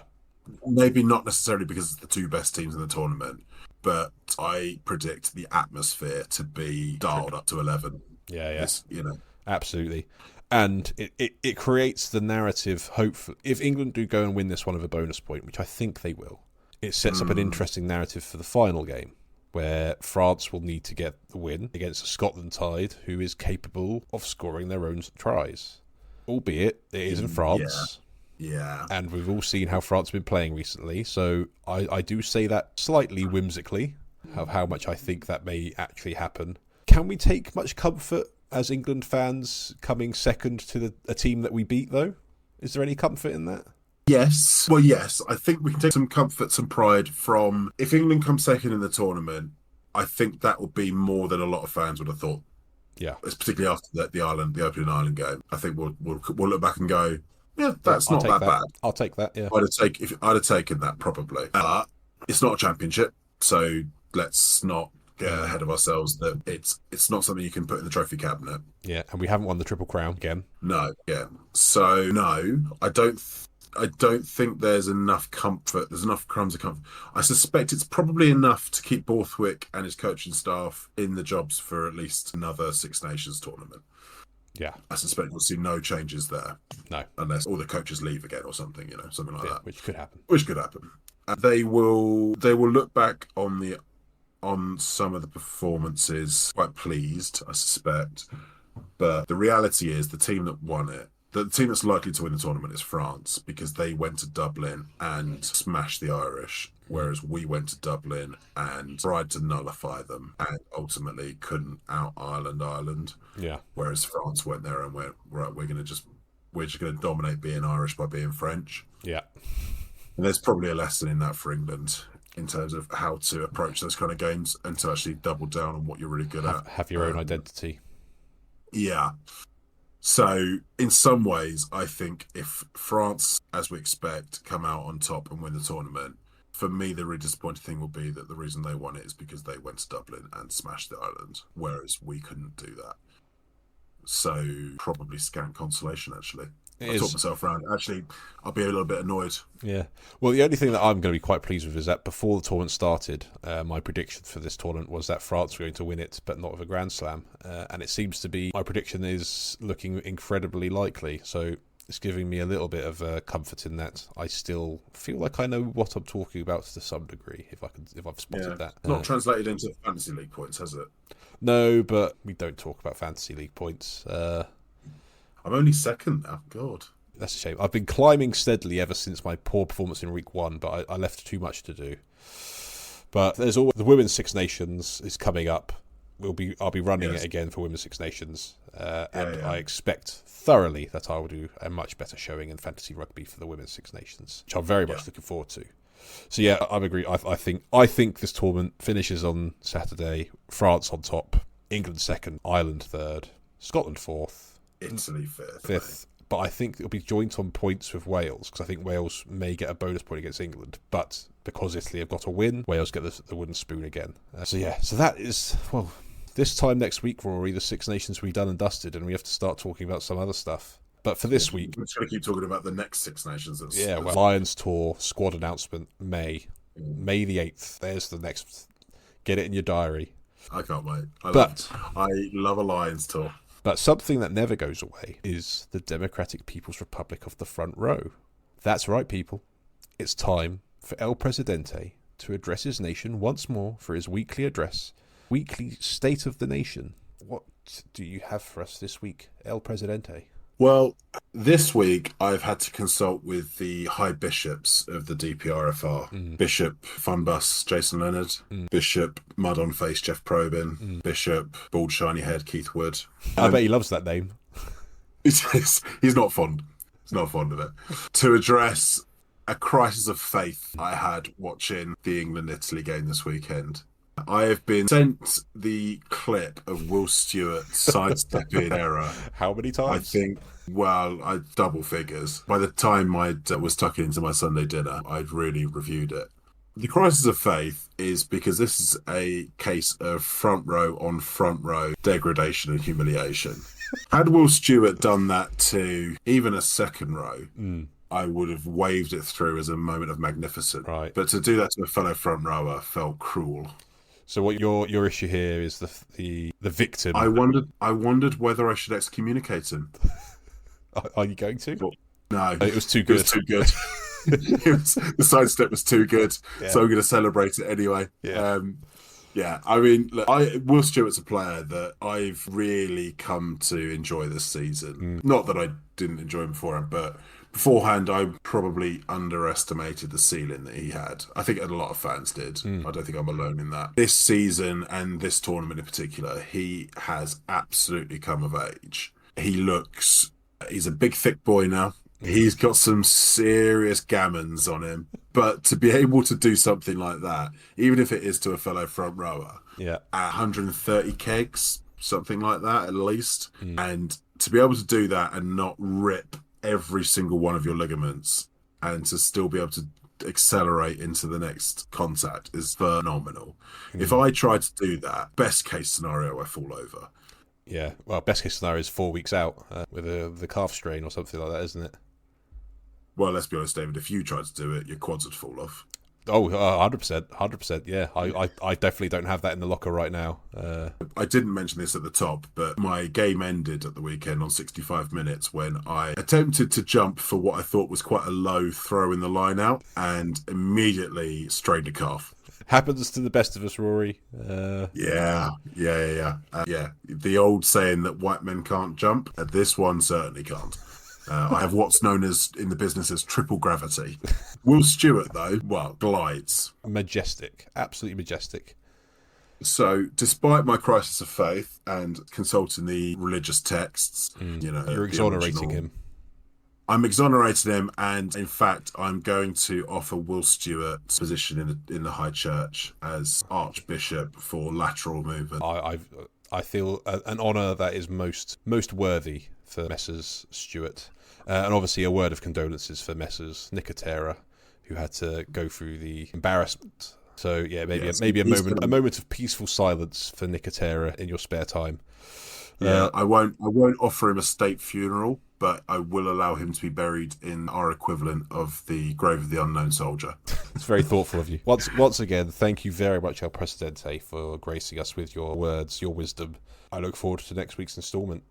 Maybe not necessarily because it's the 2 best teams in the tournament, but I predict the atmosphere to be dialed up to 11. Yeah. You know. Absolutely. And it creates the narrative, hopefully. If England do go and win this one of a bonus point, which I think they will, it sets up an interesting narrative for the final game, where France will need to get the win against a Scotland side who is capable of scoring their own tries. Albeit, it is in France. Yeah. And we've all seen how France have been playing recently, so I do say that slightly whimsically, of how much I think that may actually happen. Can we take much comfort as England fans coming second to a team that we beat, though? Is there any comfort in that? Yes. Well, yes. I think we can take some comfort, some pride from... If England come second in the tournament, I think that will be more than a lot of fans would have thought. Yeah. It's particularly after the opening Ireland game. I think we'll look back and go, yeah, that's not that bad. I'll take that, yeah. I'd have taken that probably. But it's not a championship, so let's not get ahead of ourselves that it's not something you can put in the trophy cabinet. Yeah, and we haven't won the Triple Crown again. No, yeah. So no, I don't think there's enough comfort. There's enough crumbs of comfort. I suspect it's probably enough to keep Borthwick and his coaching staff in the jobs for at least another Six Nations tournament. Yeah. I suspect we'll see no changes there. No. Unless all the coaches leave again or something, something like that. Which could happen. And they will look back on some of the performances quite pleased, I suspect. But the reality is the team that won it, the team that's likely to win the tournament is France, because they went to Dublin and smashed the Irish, whereas we went to Dublin and tried to nullify them and ultimately couldn't out-Ireland. Yeah. Whereas France went there and went, right, we're just going to dominate being Irish by being French. Yeah. And there's probably a lesson in that for England in terms of how to approach those kind of games and to actually double down on what you're really good at. Have your own identity. Yeah. So in some ways, I think if France, as we expect, come out on top and win the tournament, for me, the really disappointing thing will be that the reason they won it is because they went to Dublin and smashed the island, whereas we couldn't do that. So probably scant consolation, actually. I talked myself around. Actually, I'll be a little bit annoyed. Yeah. Well, the only thing that I'm going to be quite pleased with is that before the tournament started, my prediction for this tournament was that France were going to win it, but not with a Grand Slam. And it seems to be, my prediction is looking incredibly likely. So it's giving me a little bit of comfort in that I still feel like I know what I'm talking about to some degree, if I've spotted that. Not translated into fantasy league points, has it? No, but we don't talk about fantasy league points. I'm only second now. God. That's a shame. I've been climbing steadily ever since my poor performance in week 1, but I left too much to do. But there's always the Women's Six Nations is coming up. I'll be running it again for Women's Six Nations, I expect thoroughly that I will do a much better showing in fantasy rugby for the Women's Six Nations, which I'm very much looking forward to. So yeah, I agree. I think this tournament finishes on Saturday. France on top, England second, Ireland third, Scotland fourth, Italy fifth. But I think it'll be joint on points with Wales, because I think Wales may get a bonus point against England. But because Italy have got a win, Wales get the wooden spoon again. So that is, well, this time next week, Rory, the Six Nations will be done and dusted, and we have to start talking about some other stuff. But for this week... We're going to keep talking about the next Six Nations. Lions Tour, squad announcement, May the 8th. There's the next... Get it in your diary. I can't wait. I love a Lions Tour. But something that never goes away is the Democratic People's Republic of the Front Row. That's right, people. It's time for El Presidente to address his nation once more for his weekly address, weekly State of the Nation. What do you have for us this week, El Presidente? Well, this week I've had to consult with the high bishops of the DPRFR. Bishop Funbus Jason Leonard, Bishop Mud on Face Jeff Probyn, Bishop Bald Shiny Head Keith Wood. I bet he loves that name. He's not fond. He's not fond of it. To address a crisis of faith I had watching the England-Italy game this weekend. I have been sent the clip of Will Stewart sidestepping error. How many times? I think, double figures. By the time I was tucking into my Sunday dinner, I'd really reviewed it. The crisis of faith is because this is a case of front row on front row degradation and humiliation. Had Will Stewart done that to even a second row, I would have waved it through as a moment of magnificence. Right. But to do that to a fellow front rower felt cruel. So what your issue here is the victim. I wondered whether I should excommunicate him. Are you going to? No, it was too good. It was too good. The sidestep was too good, so I'm going to celebrate it anyway. I mean, look, Will Stewart's a player that I've really come to enjoy this season. Not that I didn't enjoy him beforehand, but beforehand I probably underestimated the ceiling that he had. I think a lot of fans did. I don't think I'm alone in that. This season and this tournament in particular, he has absolutely come of age. He's a big thick boy now. He's got some serious gammons on him. But to be able to do something like that, even if it is to a fellow front rower, at 130 kegs, something like that at least, and to be able to do that and not rip every single one of your ligaments and to still be able to accelerate into the next contact is phenomenal. If I tried to do that, best case scenario, I fall over. Yeah, well, best case scenario is 4 weeks out with the calf strain or something like that, isn't it? Well, let's be honest, David, if you tried to do it, your quads would fall off. Oh, 100%, yeah. I definitely don't have that in the locker right now. I didn't mention this at the top, but my game ended at the weekend on 65 minutes when I attempted to jump for what I thought was quite a low throw in the line out and immediately strained a calf. Happens to the best of us, Rory. Yeah. The old saying that white men can't jump, this one certainly can't. I have what's known as in the business as triple gravity. Will Stewart, though, glides. Majestic. Absolutely majestic. So, despite my crisis of faith and consulting the religious texts, you're exonerating him. I'm exonerating him, and in fact, I'm going to offer Will Stewart's position in the High Church as Archbishop for lateral movement. I feel an honour that is most worthy for Messrs Stewart, and obviously a word of condolences for Messrs Nicotera, who had to go through the embarrassment. So yeah, maybe a moment of peaceful silence for Nicotera in your spare time. I won't offer him a state funeral, but I will allow him to be buried in our equivalent of the grave of the unknown soldier. It's very thoughtful of you. Once again, thank you very much, El Presidente, for gracing us with your words, your wisdom. I look forward to next week's instalment.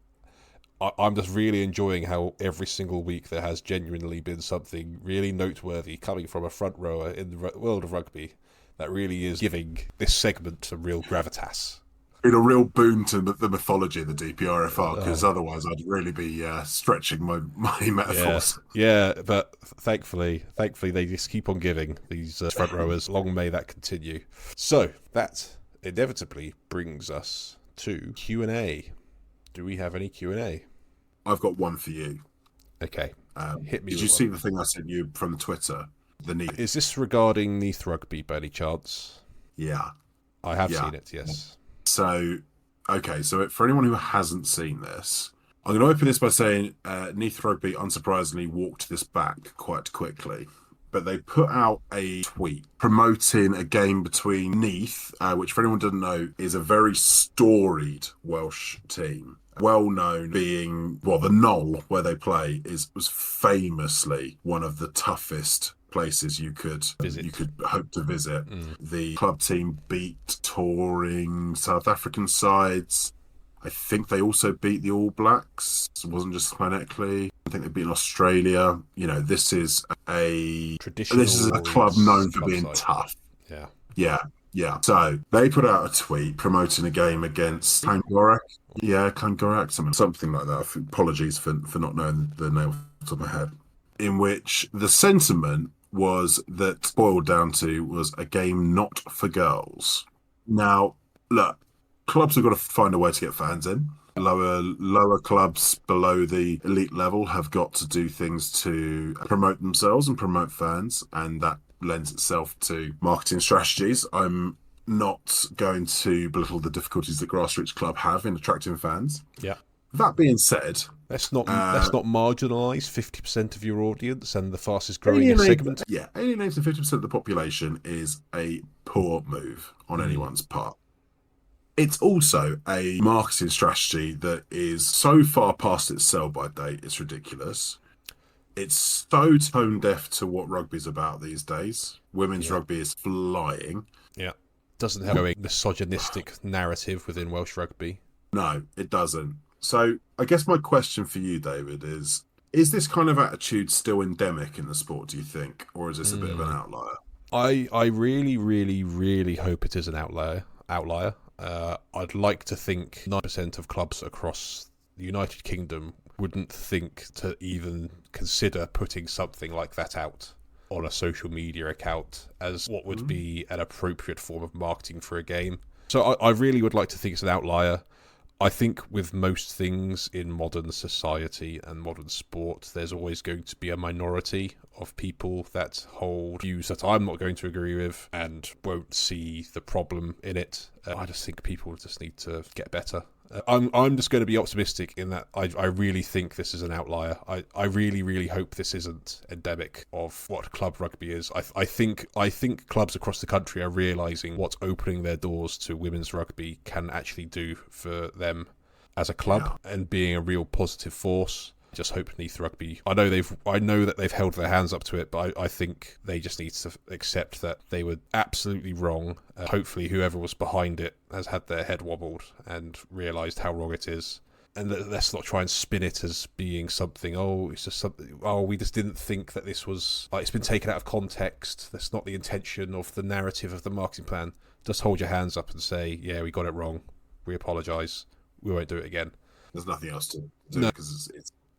I'm just really enjoying how every single week there has genuinely been something really noteworthy coming from a front rower in the world of rugby that really is giving this segment some real gravitas. Been a real boon to the mythology of the DPRFR, because otherwise I'd really be stretching my metaphors. Yeah, but thankfully they just keep on giving, these front rowers. Long may that continue. So that inevitably brings us to Q&A. Do we have any Q&A? I've got one for you. Okay, hit me. Did you see the thing I sent you from Twitter? Is this regarding Neath Rugby by any chance? Yeah. I have seen it, yes. So, okay, so for anyone who hasn't seen this, I'm going to open this by saying Neath Rugby, unsurprisingly, walked this back quite quickly. But they put out a tweet promoting a game between Neath, which for anyone who doesn't know, is a very storied Welsh team. Well known being, the Knoll where they play was famously one of the toughest places you could hope to visit. The club team beat touring South African sides. I think they also beat the All Blacks. It wasn't just phonetically. I think they beat Australia. This is a club known for being tough. Yeah. So they put out a tweet promoting a game against Clangorak. Yeah, Clangorak, something like that. Apologies for not knowing the name off the top of my head. In which the sentiment was that boiled down to was a game not for girls. Now, look, clubs have got to find a way to get fans in. Lower clubs below the elite level have got to do things to promote themselves and promote fans, and that lends itself to marketing strategies. I'm not going to belittle the difficulties that grassroots club have in attracting fans. Yeah. That being said, let's not marginalise 50% of your audience and the fastest growing segment. Yeah, alienating 50% of the population is a poor move on anyone's part. It's also a marketing strategy that is so far past its sell-by date, it's ridiculous. It's so tone deaf to what rugby's about these days. Women's rugby is flying. Yeah. Doesn't have a misogynistic narrative within Welsh rugby. No, it doesn't. So I guess my question for you, David, is this kind of attitude still endemic in the sport, do you think? Or is this a bit of an outlier? I really, really, really hope it is an outlier. I'd like to think 9% of clubs across the United Kingdom wouldn't think to even consider putting something like that out on a social media account as what would be an appropriate form of marketing for a game. So I really would like to think it's an outlier. I think with most things in modern society and modern sport, there's always going to be a minority of people that hold views that I'm not going to agree with and won't see the problem in it. I just think people just need to get better. I'm just going to be optimistic in that I really think this is an outlier. I really, really hope this isn't endemic of what club rugby is. I think clubs across the country are realising what opening their doors to women's rugby can actually do for them as a club and being a real positive force. Just hope Neath Rugby. I know that they've held their hands up to it, but I think they just need to accept that they were absolutely wrong. Hopefully, whoever was behind it has had their head wobbled and realised how wrong it is. And let's not try and spin it as being something. It's just something. We just didn't think that this was it's been taken out of context. That's not the intention of the narrative of the marketing plan. Just hold your hands up and say, "Yeah, we got it wrong. We apologise. We won't do it again." There's nothing else to do because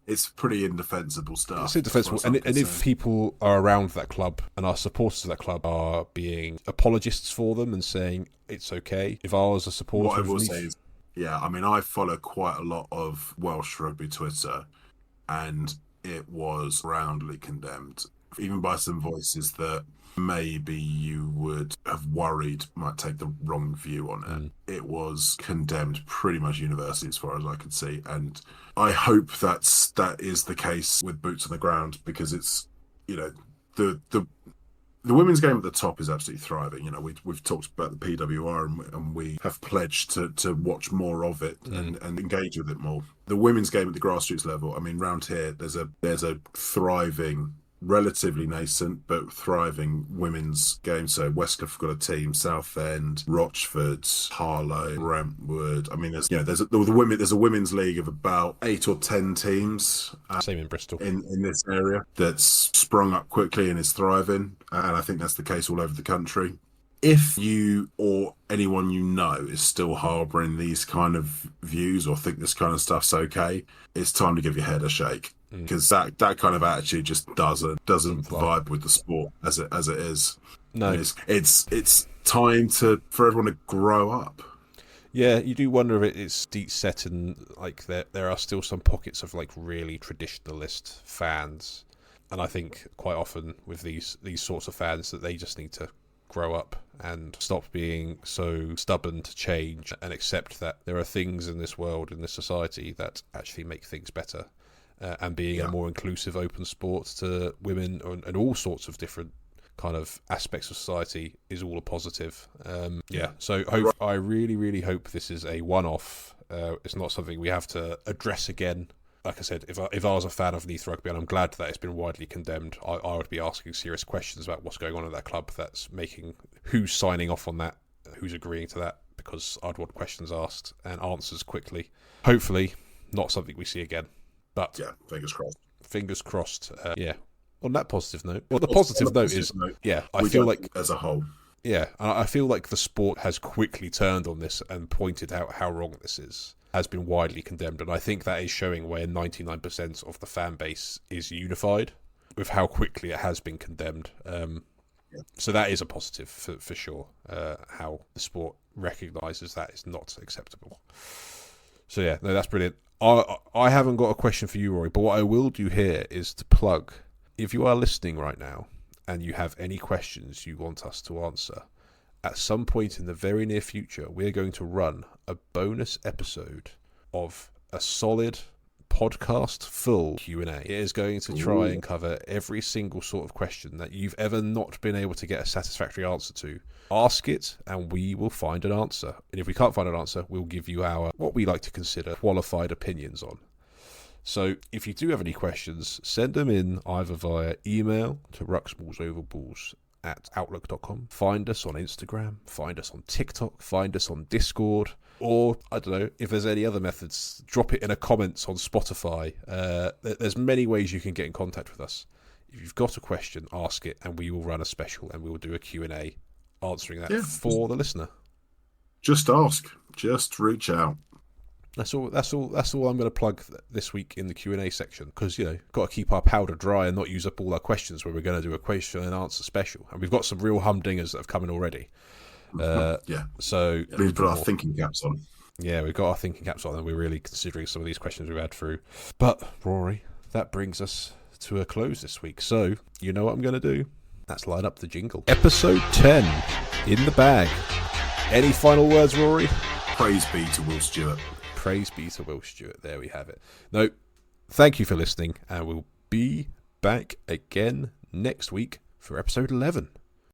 it's pretty indefensible stuff. It's indefensible. And if people are around that club and our supporters of that club are being apologists for them and saying it's okay, if ours are supporters... What I will say is, I follow quite a lot of Welsh rugby Twitter, and it was roundly condemned, even by some voices that maybe you would have worried might take the wrong view on it. It was condemned pretty much universally as far as I could see, and I hope that is the case with boots on the ground, because it's the women's game at the top is absolutely thriving. We've talked about the PWR and we have pledged to watch more of it and engage with it more. The women's game at the grassroots level, round here there's a thriving relatively nascent but thriving women's game. So Westcliff have got a team, Southend, Rochford, Harlow, Brentwood. I mean, there's a women's league of about 8 or 10 teams. Same in Bristol. In this area that's sprung up quickly and is thriving, and I think that's the case all over the country. If you or anyone you know is still harbouring these kind of views or think this kind of stuff's okay, it's time to give your head a shake, because that kind of attitude just doesn't vibe with the sport as it is. No, it's time for everyone to grow up. Yeah, you do wonder if it's deep set and like there are still some pockets of like really traditionalist fans, and I think quite often with these sorts of fans that they just need to grow up and stop being so stubborn to change and accept that there are things in this world, in this society, that actually make things better, and being a more inclusive, open sport to women and all sorts of different kind of aspects of society is all a positive. So I really, really hope this is a one-off. It's not something we have to address again. Like I said, if I was a fan of Leith Rugby, and I'm glad that it's been widely condemned, I would be asking serious questions about what's going on at that club that's making, who's signing off on that, who's agreeing to that, because I'd want questions asked and answers quickly. Hopefully, not something we see again. But yeah, fingers crossed. Fingers crossed. On that positive note, well, the positive note is, I feel like as a whole. Yeah, I feel like the sport has quickly turned on this and pointed out how wrong this is. Has been widely condemned, and I think that is showing where 99% of the fan base is unified with how quickly it has been condemned. So that is a positive for sure, how the sport recognises that is not acceptable. So yeah, no, that's brilliant. I haven't got a question for you, Rory, but what I will do here is to plug, if you are listening right now and you have any questions you want us to answer, at some point in the very near future, we're going to run a bonus episode of a solid podcast full Q&A. It is going to try and cover every single sort of question that you've ever not been able to get a satisfactory answer to. Ask it and we will find an answer. And if we can't find an answer, we'll give you our, what we like to consider, qualified opinions on. So if you do have any questions, send them in either via email to ruxballsoverballs@outlook.com. Find us on Instagram, find us on TikTok, find us on Discord, or, I don't know, if there's any other methods, drop it in a comments on Spotify. There's many ways you can get in contact with us. If you've got a question, ask it, and we will run a special, and we will do a Q&A answering that for the listener. Just ask. Just reach out. That's all I'm going to plug this week in the Q&A section, because, got to keep our powder dry and not use up all our questions when we're going to do a question and answer special. And we've got some real humdingers that have come in already. So we've put our thinking caps on. Yeah, we've got our thinking caps on, and we're really considering some of these questions we've had through. But, Rory, that brings us to a close this week. So, you know what I'm going to do? Let's line up the jingle. Episode 10, in the bag. Any final words, Rory? Praise be to Will Stewart. Praise be to Will Stewart. There we have it. No, thank you for listening, and we'll be back again next week for episode 11.